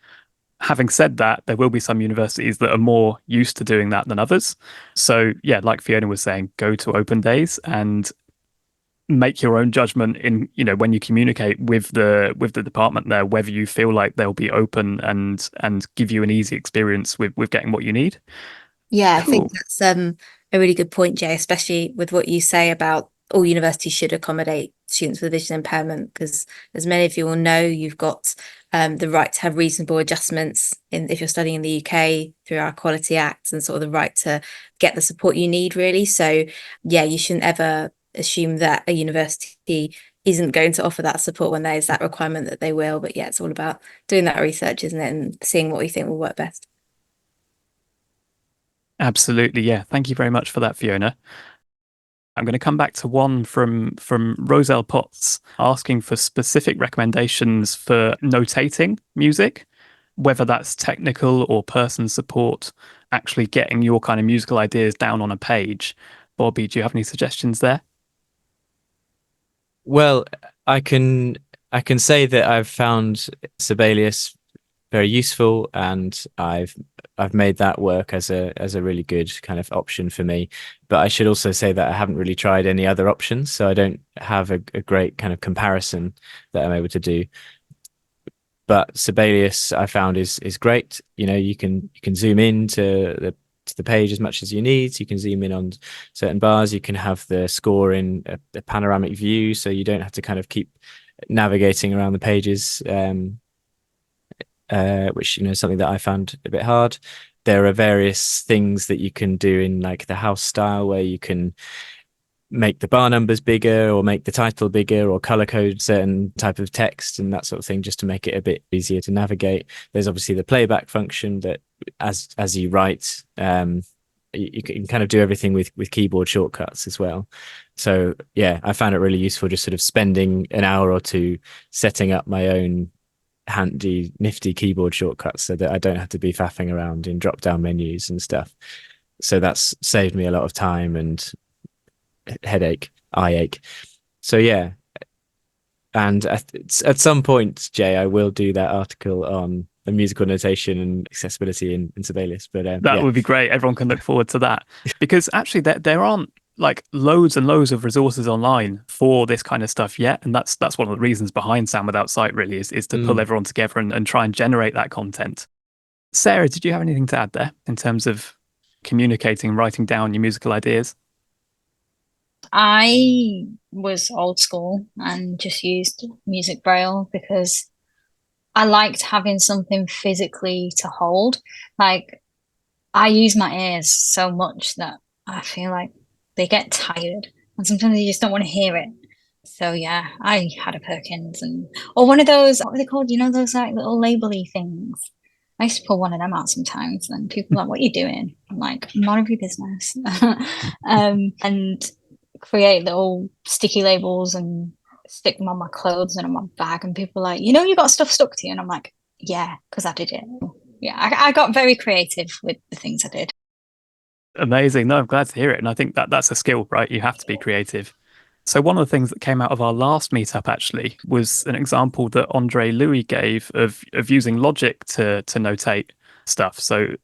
Having said that, there will be some universities that are more used to doing that than others. So yeah, like Fiona was saying, go to open days and make your own judgment in, when you communicate with the department there, whether you feel like they'll be open and give you an easy experience with getting what you need. Yeah, Cool. I think that's a really good point, Jay, especially with what you say about all universities should accommodate students with vision impairment, because as many of you will know, you've got the right to have reasonable adjustments if you're studying in the UK through our Equality Act, and sort of the right to get the support you need, really. So yeah, you shouldn't ever assume that a university isn't going to offer that support when there's that requirement that they will. But yeah, it's all about doing that research, isn't it, and seeing what we think will work best. Absolutely. Yeah. Thank you very much for that, Fiona. I'm going to come back to one from Roselle Potts asking for specific recommendations for notating music, whether that's technical or person support, actually getting your kind of musical ideas down on a page. Bobby, do you have any suggestions there? Well, I can say that I've found Sibelius very useful, and I've made that work as a really good kind of option for me. But I should also say that I haven't really tried any other options, so I don't have a great kind of comparison that I'm able to do. But Sibelius I found is great. You can zoom in to the page as much as you need. You can zoom in on certain bars. You can have the score in a panoramic view, so you don't have to kind of keep navigating around the pages, which is something that I found a bit hard. There are various things that you can do in like the house style, where you can make the bar numbers bigger or make the title bigger or color code certain type of text and that sort of thing, just to make it a bit easier to navigate. There's obviously the playback function that as you write, you can kind of do everything with keyboard shortcuts as well. So yeah, I found it really useful just sort of spending an hour or two setting up my own handy nifty keyboard shortcuts so that I don't have to be faffing around in drop down menus and stuff. So that's saved me a lot of time and headache, eye ache. So yeah, and at some point, Jay, I will do that article on the musical notation and accessibility in Sibelius. But that would be great. Everyone can look forward to that, because actually there aren't like loads and loads of resources online for this kind of stuff yet, and that's one of the reasons behind Sound Without Sight really is to pull everyone together and try and generate that content. Sarah, did you have anything to add there in terms of communicating and writing down your musical ideas? I was old school and just used music braille because I liked having something physically to hold. Like, I use my ears so much that I feel like they get tired, and sometimes you just don't want to hear it. So yeah, I had a Perkins or one of those, what were they called? Those like little labely things. I used to pull one of them out sometimes, and people are like, "What are you doing?" I'm like, "None of your business." And create little sticky labels and stick them on my clothes and on my bag, and people are like, you got stuff stuck to you, and I'm like, yeah, because I did it. Yeah, I got very creative with the things I did. Amazing. No, I'm glad to hear it. And I think that's a skill, right? You have to be creative. So one of the things that came out of our last meetup actually was an example that Andre Louis gave of using Logic to notate stuff. So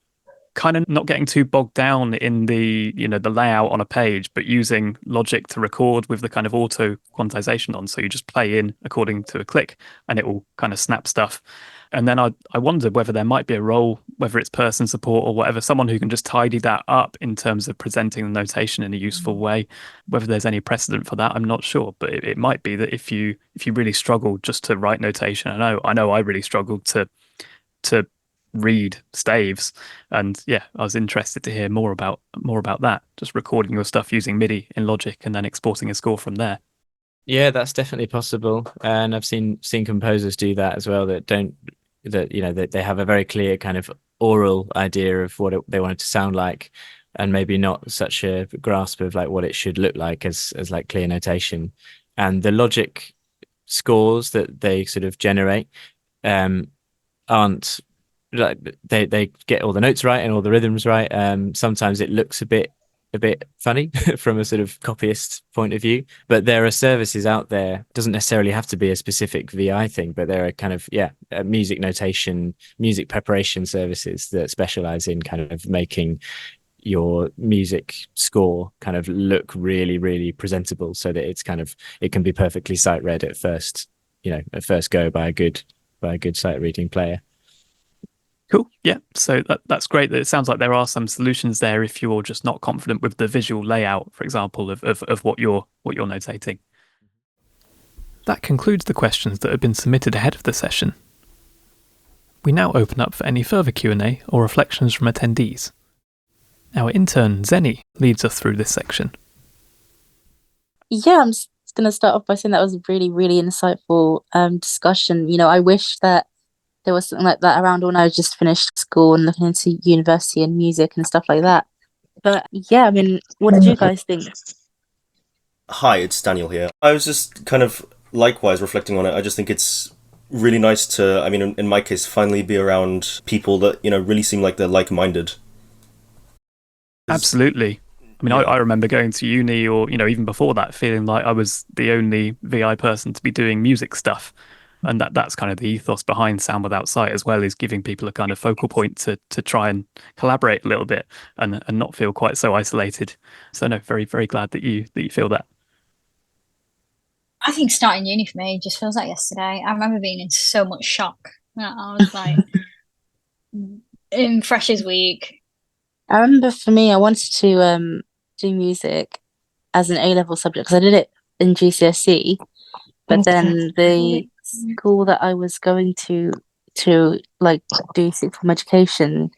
kind of not getting too bogged down in the the layout on a page, but using Logic to record with the kind of auto quantization on. So you just play in according to a click and it will kind of snap stuff. And then I wondered whether there might be a role, whether it's person support or whatever, someone who can just tidy that up in terms of presenting the notation in a useful way. Whether there's any precedent for that, I'm not sure, but it might be that if you really struggle just to write notation, I know I really struggled to read staves, and yeah, I was interested to hear more about that, just recording your stuff using MIDI in Logic and then exporting a score from there. Yeah, that's definitely possible, and I've seen composers do that as well, that they have a very clear kind of oral idea of what they want it to sound like, and maybe not such a grasp of like what it should look like as like clear notation. And the Logic scores that they sort of generate aren't like they get all the notes right and all the rhythms right. Sometimes it looks a bit funny from a sort of copyist point of view, but there are services out there. It doesn't necessarily have to be a specific VI thing, but there are kind of music notation, music preparation services that specialize in kind of making your music score kind of look really, really presentable, so that it's kind of, it can be perfectly sight read at first go by a good sight reading player. Cool. Yeah. So that's great. That it sounds like there are some solutions there if you're just not confident with the visual layout, for example, of what you're notating. That concludes the questions that have been submitted ahead of the session. We now open up for any further Q&A or reflections from attendees. Our intern, Zenny, leads us through this section. Yeah, I'm just going to start off by saying that was a really, really insightful discussion. I wish that there was something like that around when I just finished school and looking into university and music and stuff like that. But yeah, I mean, what did you guys think? Hi, it's Daniel here. I was just kind of likewise reflecting on it. I just think it's really nice to, in my case, finally be around people that, really seem like they're like-minded. Absolutely. I mean, Yeah. I remember going to uni or, even before that, feeling like I was the only VI person to be doing music stuff. And that's kind of the ethos behind Sound Without Sight as well, is giving people a kind of focal point to try and collaborate a little bit and not feel quite so isolated. So no, very, very glad that you feel that. I think starting uni for me just feels like yesterday. I remember being in so much shock. I was like in Freshers Week. I remember for me, I wanted to do music as an A-level subject because I did it in GCSE, but then the school that I was going to like do sixth form education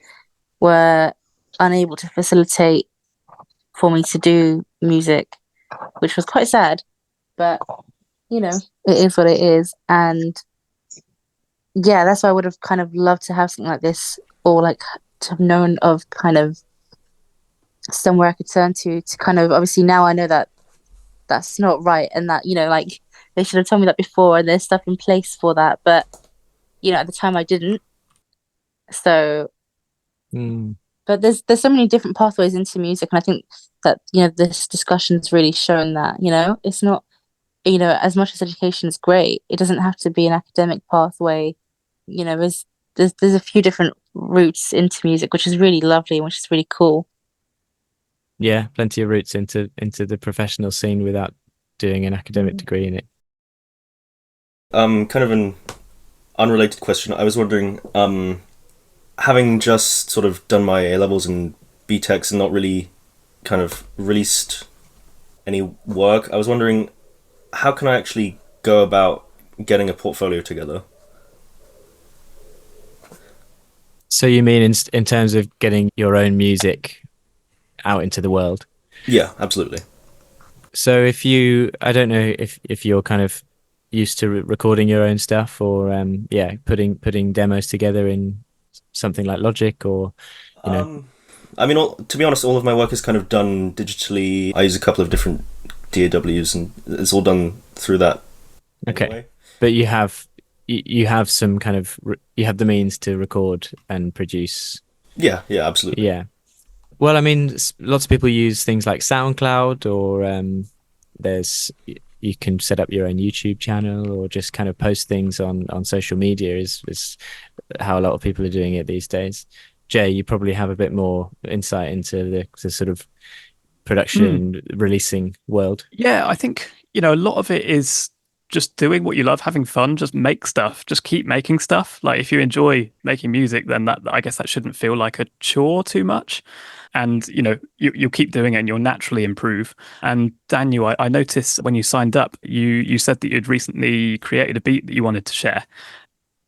were unable to facilitate for me to do music, which was quite sad, but it is what it is. And yeah, that's why I would have kind of loved to have something like this, or like to have known of kind of somewhere I could turn to kind of, obviously now I know that that's not right, and that like they should have told me that before, and there's stuff in place for that, but at the time I didn't. So but there's so many different pathways into music, and I think that this discussion's really shown that it's not, as much as education is great, it doesn't have to be an academic pathway. There's a few different routes into music, which is really lovely and which is really cool. Yeah, plenty of routes into the professional scene without doing an academic degree in it. Kind of an unrelated question. I was wondering, having just sort of done my A-levels and BTECs and not really kind of released any work, I was wondering, how can I actually go about getting a portfolio together? So you mean in terms of getting your own music out into the world? Yeah, absolutely. So I don't know if you're kind of used to recording your own stuff, or putting demos together in something like Logic, or I mean, to be honest, all of my work is kind of done digitally. I use a couple of different DAWs, and it's all done through that. Okay, anyway. But you have some kind of you have the means to record and produce. Yeah, absolutely. Yeah. Well, I mean, lots of people use things like SoundCloud, or you can set up your own YouTube channel, or just kind of post things on social media is how a lot of people are doing it these days. Jay, you probably have a bit more insight into the sort of production releasing world. Yeah, I think, a lot of it is just doing what you love, having fun, just make stuff, just keep making stuff. Like if you enjoy making music, then I guess that shouldn't feel like a chore too much. And, you'll keep doing it and you'll naturally improve. And Daniel, I noticed when you signed up, you said that you'd recently created a beat that you wanted to share.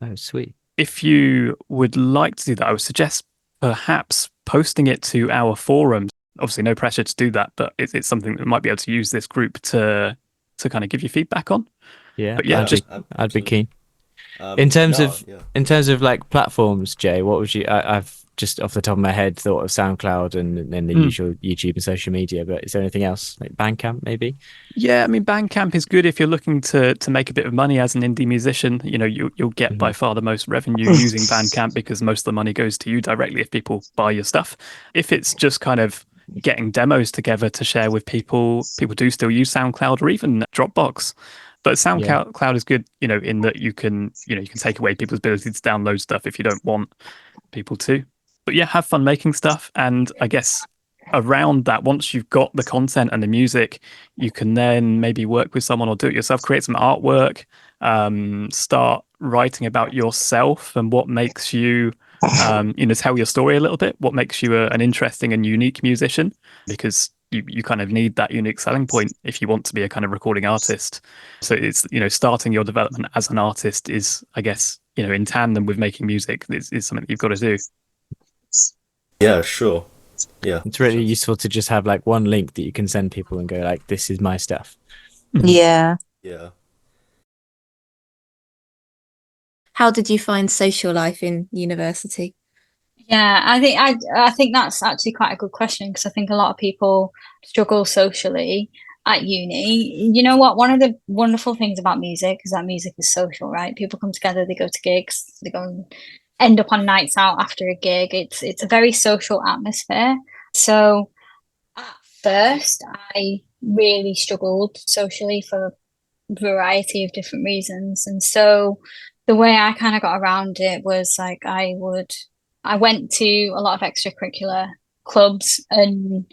Oh, sweet. If you would like to do that, I would suggest perhaps posting it to our forums. Obviously, no pressure to do that, but it's something that we might be able to use this group to kind of give you feedback on. Yeah, but yeah, I'd be keen. In terms of like platforms, Jay, what would you? I've just off the top of my head thought of SoundCloud and then the usual YouTube and social media. But is there anything else like Bandcamp maybe? Yeah, I mean Bandcamp is good if you're looking to make a bit of money as an indie musician. You'll get by far the most revenue using Bandcamp because most of the money goes to you directly if people buy your stuff. If it's just kind of getting demos together to share with people do still use SoundCloud or even Dropbox. But SoundCloud is good, in that you can take away people's ability to download stuff if you don't want people to. But yeah, have fun making stuff. And I guess around that, once you've got the content and the music, you can then maybe work with someone or do it yourself, create some artwork, start writing about yourself and what makes you, tell your story a little bit, what makes you an interesting and unique musician, because you kind of need that unique selling point if you want to be a kind of recording artist. So it's, starting your development as an artist is, I guess, in tandem with making music is something that you've got to do. Yeah, sure. Yeah. It's really useful to just have like one link that you can send people and go like, this is my stuff. Yeah. Yeah. How did you find social life in university? Yeah, I think that's actually quite a good question, because I think a lot of people struggle socially at uni. You know what? One of the wonderful things about music is that music is social, right? People come together, they go to gigs, they go and end up on nights out after a gig. It's a very social atmosphere. So first, I really struggled socially for a variety of different reasons. And so the way I kind of got around it was like I went to a lot of extracurricular clubs and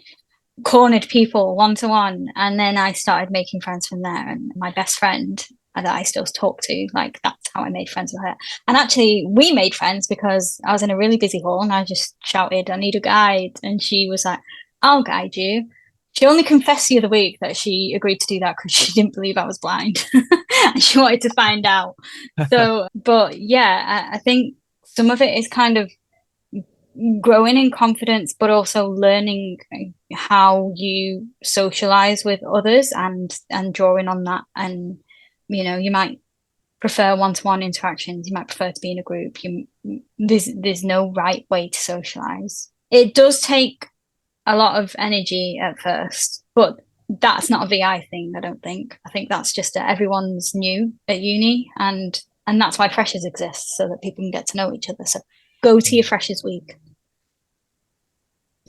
cornered people one to one, and then I started making friends from there. And my best friend that I still talk to, like that's how I made friends with her. And actually, we made friends because I was in a really busy hall and I just shouted, "I need a guide," and she was like, "I'll guide you." She only confessed the other week that she agreed to do that because she didn't believe I was blind and she wanted to find out. So, but yeah, I think some of it is kind of growing in confidence, but also learning how you socialize with others and drawing on that. And you might prefer one-to-one interactions. You might prefer to be in a group. There's no right way to socialize. It does take a lot of energy at first, but that's not a VI thing. I don't think. I think that's just that everyone's new at uni, and that's why freshers exist, so that people can get to know each other. So go to your freshers week.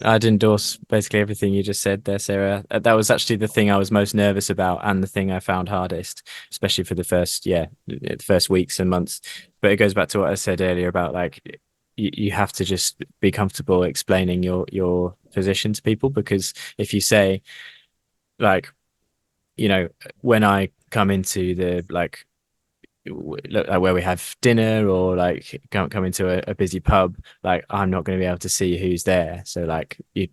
I'd endorse basically everything you just said there, Sarah. That was actually the thing I was most nervous about and the thing I found hardest, especially for the first weeks and months. But it goes back to what I said earlier about like you have to just be comfortable explaining your position to people, because if you say like, when I come into the like where we have dinner or like come into a busy pub, like I'm not going to be able to see who's there, so like if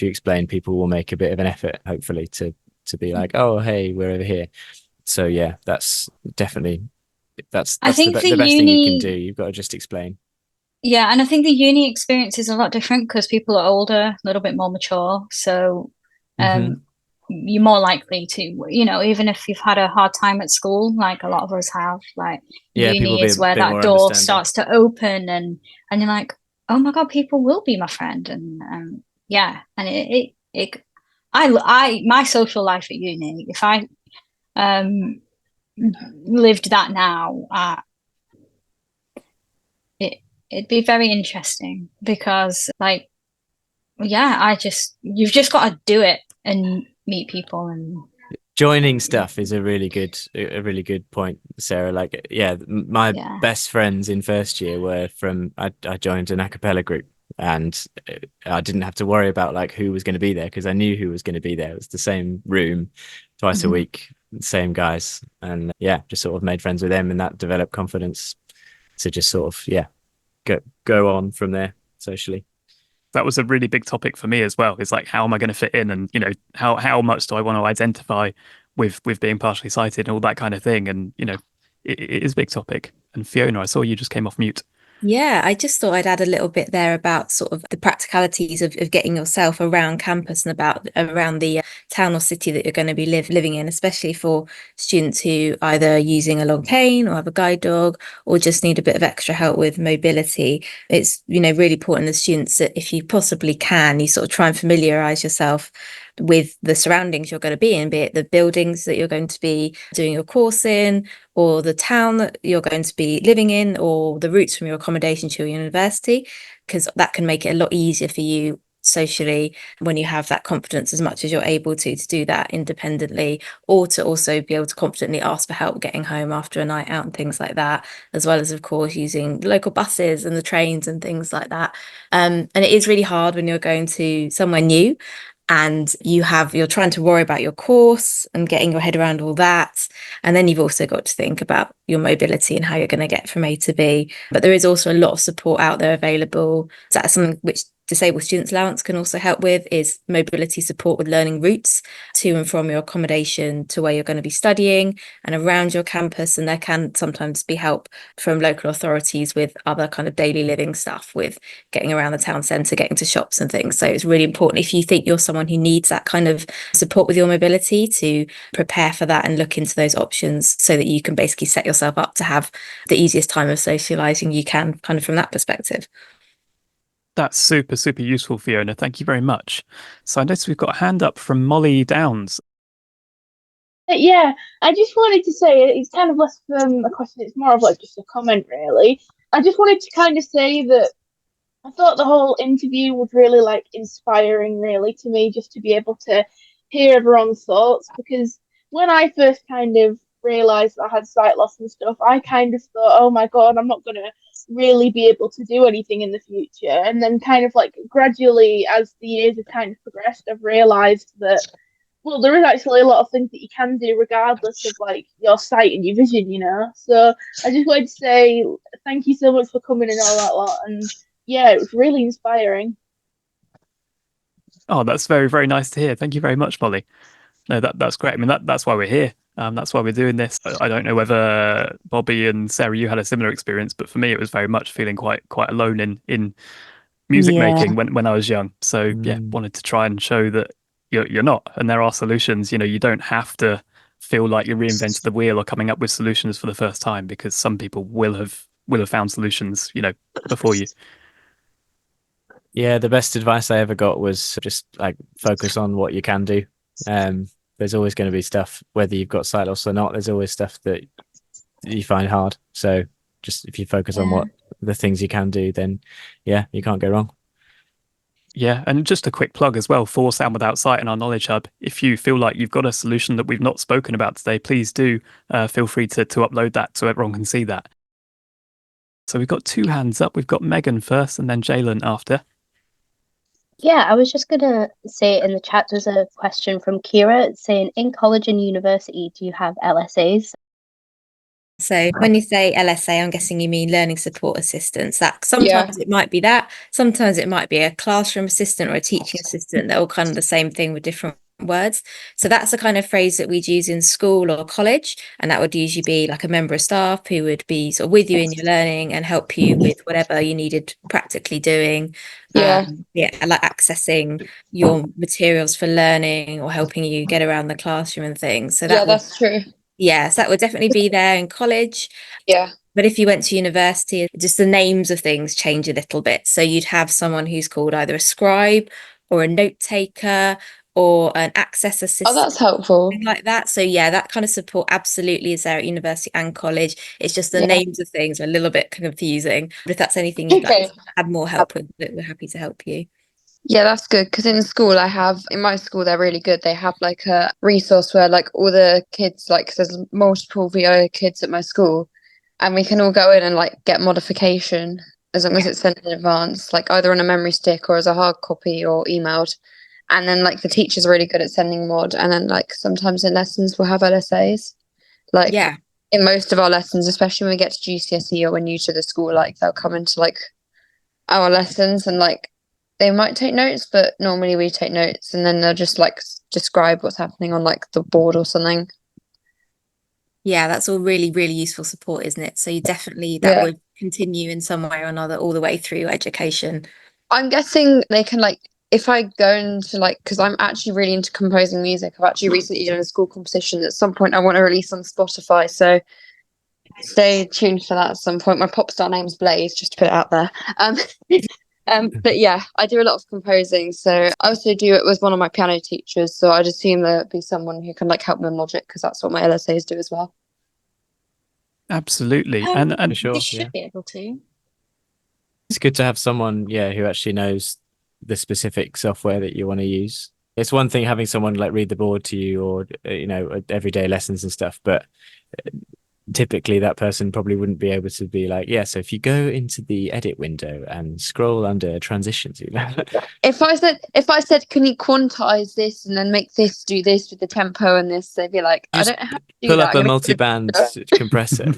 you explain, people will make a bit of an effort hopefully to be like, oh hey, we're over here. So yeah, that's definitely I think the best thing you can do. You've got to just explain. Yeah, and I think the uni experience is a lot different because people are older, a little bit more mature, so you're more likely to, even if you've had a hard time at school, like a lot of us have, like uni is where that door starts to open, and you're like, oh my God, people will be my friend. And yeah, and my social life at uni, if I lived that now, it'd be very interesting because like, yeah, you've just got to do it and meet people. And joining stuff is a really good point, Sarah. Like, yeah, my best friends in first year were from I joined an a cappella group, and I didn't have to worry about like who was going to be there because I knew who was going to be there. It was the same room twice a week, same guys, and just sort of made friends with them, and that developed confidence to just sort of go on from there socially. That was a really big topic for me as well. It's like, how am I going to fit in, and how much do I want to identify with being partially sighted and all that kind of thing. And it is a big topic. And Fiona, I saw you just came off mute. Yeah, I just thought I'd add a little bit there about sort of the practicalities of getting yourself around campus and around the town or city that you're going to be living in, especially for students who either are using a long cane or have a guide dog or just need a bit of extra help with mobility. It's, really important as students that if you possibly can, you sort of try and familiarise yourself with the surroundings you're going to be in, be it the buildings that you're going to be doing your course in, or the town that you're going to be living in, or the routes from your accommodation to your university, because that can make it a lot easier for you socially when you have that confidence as much as you're able to do that independently, or to also be able to confidently ask for help getting home after a night out and things like that, as well as of course using local buses and the trains and things like that. And it is really hard when you're going to somewhere new and you're trying to worry about your course and getting your head around all that. And then you've also got to think about your mobility and how you're going to get from A to B. But there is also a lot of support out there available. That's something which Disabled Students Allowance can also help with, is mobility support with learning routes to and from your accommodation to where you're going to be studying and around your campus. And there can sometimes be help from local authorities with other kind of daily living stuff, with getting around the town centre, getting to shops and things. So it's really important, if you think you're someone who needs that kind of support with your mobility, to prepare for that and look into those options so that you can basically set yourself up to have the easiest time of socialising you can, kind of from that perspective. That's super, super useful, Fiona. Thank you very much. So I noticed we've got a hand up from Molly Downs. Yeah, I just wanted to say, it's kind of less a question, it's more of like just a comment really. I just wanted to kind of say that I thought the whole interview was really like inspiring, really, to me, just to be able to hear everyone's thoughts. Because when I first kind of realized I had sight loss and stuff, I kind of thought, oh my God, I'm not gonna really be able to do anything in the future. And then kind of like gradually, as the years have kind of progressed, I've realized that well, there is actually a lot of things that you can do regardless of like your sight and your vision, you know. So I just wanted to say thank you so much for coming and all that lot. And yeah, it was really inspiring. Oh, that's very, very nice to hear. Thank you very much, Molly. No, that's great. I mean, that's why we're here. That's why we're doing this. I don't know whether Bobby and Sarah, you had a similar experience, but for me, it was very much feeling quite alone in music Yeah. making when I was young. So yeah, wanted to try and show that you're not, and there are solutions. You know, you don't have to feel like you're reinventing the wheel or coming up with solutions for the first time, because some people will have found solutions, you know, before you. Yeah, the best advice I ever got was just like focus on what you can do. There's always going to be stuff, whether you've got sight loss or not, there's always stuff that you find hard. So just if you focus on what the things you can do, then yeah, you can't go wrong. Yeah, and just a quick plug as well for Sound Without Sight and our Knowledge Hub. If you feel like you've got a solution that we've not spoken about today, please do feel free to upload that so everyone can see that. So we've got two hands up. We've got Megan first and then Jalen after. Yeah, I was just gonna say in the chat there's a question from Kira saying, in college and university, do you have LSAs? So when you say LSA, I'm guessing you mean learning support assistants. That sometimes it might be that, sometimes it might be a classroom assistant or a teaching assistant. They're all kind of the same thing with different words. So that's the kind of phrase that we'd use in school or college, and that would usually be like a member of staff who would be sort of with you in your learning and help you with whatever you needed practically doing. Like accessing your materials for learning or helping you get around the classroom and things. So that that's true. Yes, that would definitely be there in college. Yeah. But if you went to university, just the names of things change a little bit. So you'd have someone who's called either a scribe or a note taker or an access assistant. Oh, that's helpful. Like that. So yeah, that kind of support absolutely is there at university and college. It's just the names of things are a little bit confusing. But if that's anything you'd like to have more help with, we're happy to help you. Yeah, that's good, because in school in my school they're really good. They have like a resource where like all the kids, like there's multiple VO kids at my school, and we can all go in and like get modification as long as it's sent in advance, like either on a memory stick or as a hard copy or emailed. And then like the teachers are really good at sending mod, and then like sometimes in lessons we'll have LSAs. Like in most of our lessons, especially when we get to GCSE or we're new to the school, like they'll come into like our lessons and like they might take notes, but normally we take notes, and then they'll just like describe what's happening on like the board or something. Yeah, that's all really, really useful support, isn't it? So you definitely that would continue in some way or another all the way through education. I'm guessing they can like, if I go into like, because I'm actually really into composing music. I've actually recently done a school composition. At some point I want to release on Spotify, so stay tuned for that at some point. My pop star name's Blaze, just to put it out there. But yeah, I do a lot of composing. So I also do it with one of my piano teachers. So I'd assume there'd be someone who can like help me on Logic, because that's what my LSAs do as well. Absolutely. And sure, should be able to. It's good to have someone, who actually knows the specific software that you want to use. It's one thing having someone like read the board to you or, everyday lessons and stuff, but typically that person probably wouldn't be able to be like, so if you go into the edit window and scroll under transitions, If I said, can you quantize this and then make this do this with the tempo and this, they'd be like, I don't know how to do pull that. up a multi-band compressor.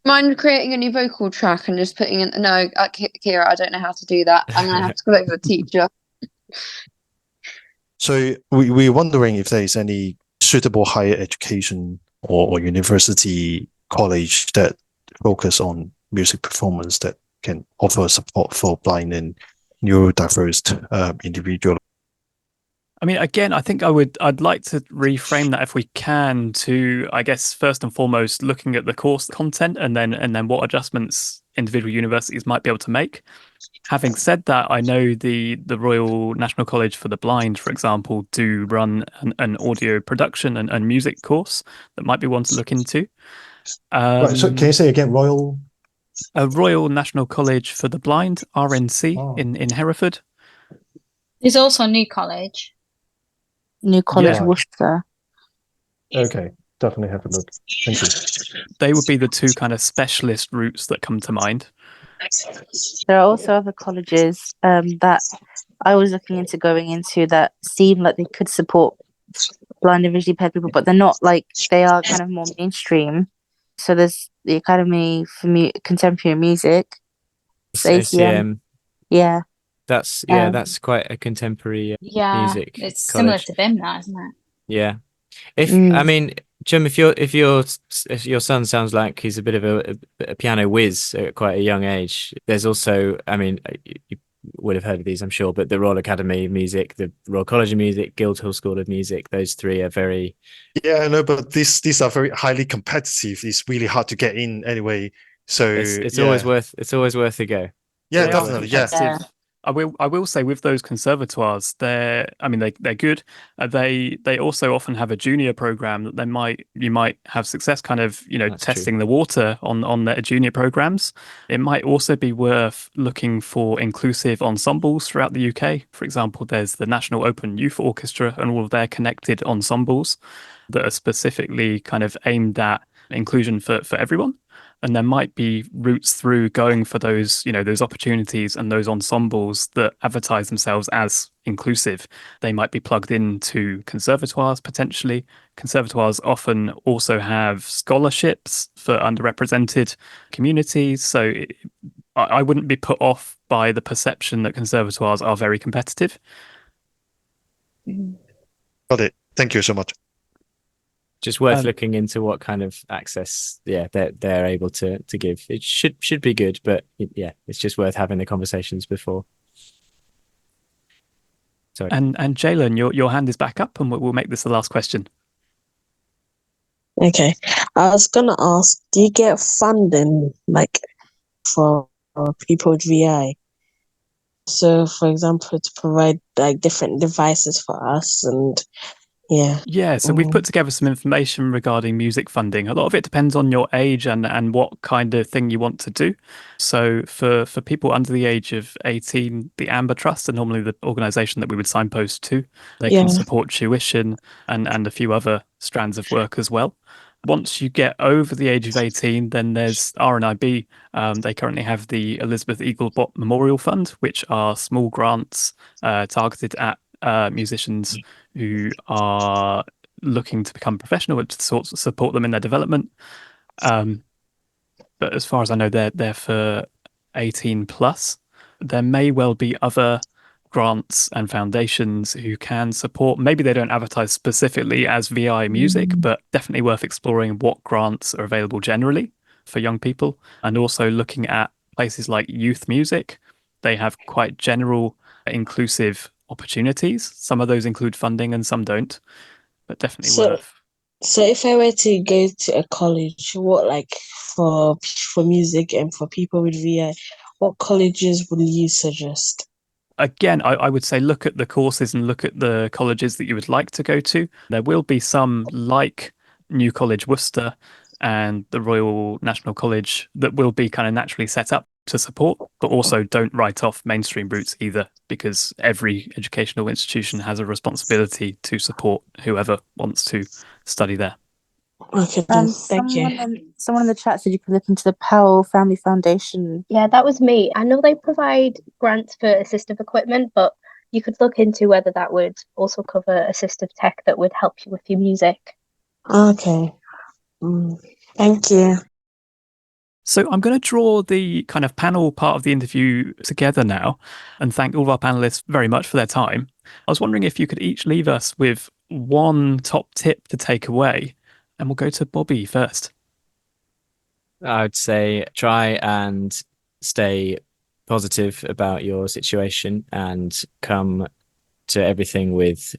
Mind creating a new vocal track and just putting in, no, Kira, I don't know how to do that. I'm going to have to go over to the teacher. So we're wondering if there is any suitable higher education or university college that focus on music performance that can offer support for blind and neurodiverse individuals. I mean, again, I think I'd like to reframe that if we can to, I guess, first and foremost, looking at the course content and then what adjustments individual universities might be able to make. Having said that, I know the Royal National College for the Blind, for example, do run an audio production and music course that might be one to look into. Right, so can you say again, Royal? Royal National College for the Blind, RNC, Oh. in Hereford. There's also New College. New College, Yeah. Worcester. Okay, definitely have a look. Thank you. They would be the two kind of specialist routes that come to mind. There are also other colleges that I was looking into going into that seem like they could support blind and visually impaired people, but they're not. Like, they are kind of more mainstream. So there's the Academy for Contemporary Music, It's the ACM. Yeah. That's quite a contemporary Yeah, music it's similar college. to BIM, that, isn't it? Yeah. I Mm. mean, Jim, if your son sounds like he's a bit of a piano whiz at quite a young age, there's also, I mean, you would have heard of these, I'm sure, but the Royal Academy of Music, the Royal College of Music, Guildhall School of Music, those three are very. Yeah, I know, but these are very highly competitive. It's really hard to get in anyway. So It's yeah. always worth a go. Yeah, They are definitely. Yeah. competitive. I will say with those conservatoires, they're good. They also often have a junior program that you might have success kind of That's testing the water on their junior programs. It might also be worth looking for inclusive ensembles throughout the UK. For example, there's the National Open Youth Orchestra and all of their connected ensembles that are specifically kind of aimed at inclusion for everyone. And there might be routes through going for those, those opportunities and those ensembles that advertise themselves as inclusive. They might be plugged into conservatoires potentially. Conservatoires often also have scholarships for underrepresented communities. So I wouldn't be put off by the perception that conservatoires are very competitive. Got it. Thank you so much. Just worth looking into what kind of access they're able to give. It should be good, but it's just worth having the conversations before. Sorry. And Jalen, your hand is back up, and we'll make this the last question. Okay, I was gonna ask, do you get funding like for people with VI? So, for example, to provide like different devices for us and. Yeah, so we've put together some information regarding music funding. A lot of it depends on your age and what kind of thing you want to do. So for people under the age of 18, the Amber Trust are normally the organisation that we would signpost to. They can support tuition and a few other strands of work as well. Once you get over the age of 18, then there's RNIB. They currently have the Elizabeth Eaglebot Memorial Fund, which are small grants targeted at musicians who are looking to become professional and to sort of support them in their development. But as far as I know, they're for 18 plus. There may well be other grants and foundations who can support. Maybe they don't advertise specifically as VI music, but definitely worth exploring what grants are available generally for young people, and also looking at places like youth music. They have quite general inclusive opportunities. Some of those include funding and some don't, but definitely worth. So if I were to go to a college, what like for music and for people with VI, what colleges would you suggest? Again, I would say look at the courses and look at the colleges that you would like to go to. There will be some like New College Worcester and the Royal National College that will be kind of naturally set up to support, but also don't write off mainstream routes either, because every educational institution has a responsibility to support whoever wants to study there. Okay, thank you. Someone in the chat said you could look into the Powell Family Foundation. Yeah, that was me. I know they provide grants for assistive equipment, but you could look into whether that would also cover assistive tech that would help you with your music. Okay. Thank you. So I'm going to draw the kind of panel part of the interview together now and thank all of our panelists very much for their time. I was wondering if you could each leave us with one top tip to take away, and we'll go to Bobby first. I would say try and stay positive about your situation and come to everything with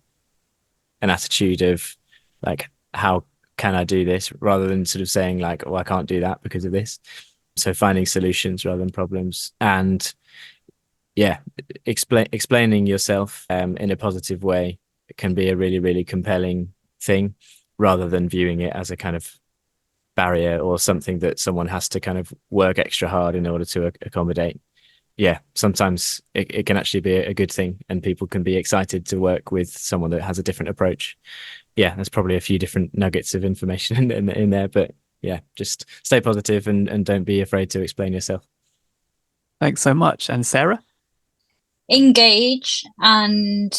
an attitude of like, how can I do this, rather than sort of saying like, oh, I can't do that because of this. So finding solutions rather than problems, and explaining yourself in a positive way can be a really, really compelling thing, rather than viewing it as a kind of barrier or something that someone has to kind of work extra hard in order to accommodate. Yeah, sometimes it can actually be a good thing, and people can be excited to work with someone that has a different approach. Yeah, there's probably a few different nuggets of information in there, but yeah, just stay positive and don't be afraid to explain yourself. Thanks so much. And Sarah? Engage and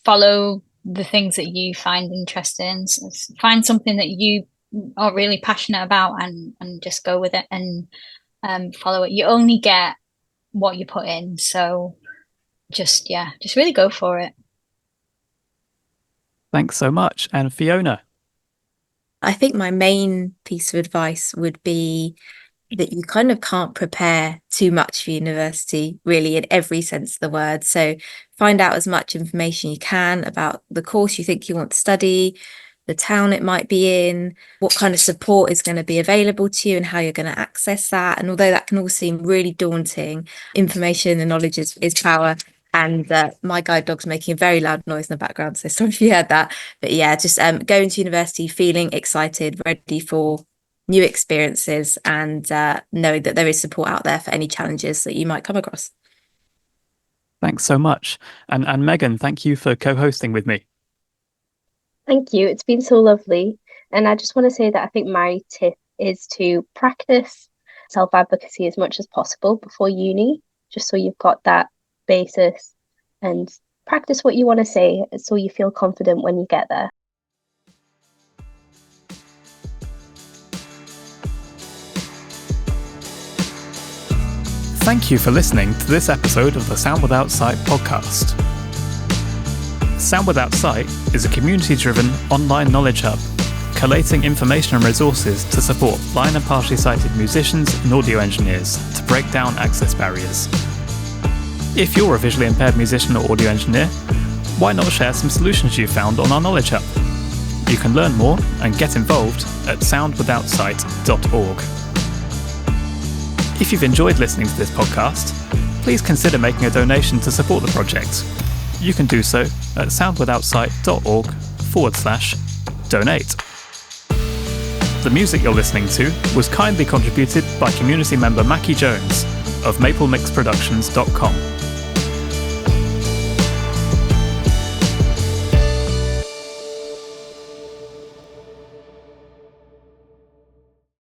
follow the things that you find interesting. So find something that you are really passionate about and just go with it and follow it. You only get what you put in, so just really go for it. Thanks so much. And Fiona? I think my main piece of advice would be that you kind of can't prepare too much for university, really, in every sense of the word. So find out as much information you can about the course you think you want to study, the town it might be in, what kind of support is going to be available to you and how you're going to access that. And although that can all seem really daunting, information and knowledge is power. And my guide dog's making a very loud noise in the background, so sorry if you heard that. But yeah, just going to university feeling excited, ready for new experiences, and knowing that there is support out there for any challenges that you might come across. Thanks so much. And Megan, thank you for co-hosting with me. Thank you. It's been so lovely. And I just want to say that I think my tip is to practice self-advocacy as much as possible before uni, just so you've got that basis, and practice what you want to say so you feel confident when you get there. Thank you for listening to this episode of the Sound Without Sight podcast. Sound Without Sight is a community-driven online knowledge hub, collating information and resources to support blind and partially sighted musicians and audio engineers to break down access barriers. If you're a visually impaired musician or audio engineer, why not share some solutions you found on our knowledge hub? You can learn more and get involved at soundwithoutsight.org. If you've enjoyed listening to this podcast, please consider making a donation to support the project. You can do so at soundwithoutsight.org/donate. The music you're listening to was kindly contributed by community member Mackie Jones of MapleMixProductions.com.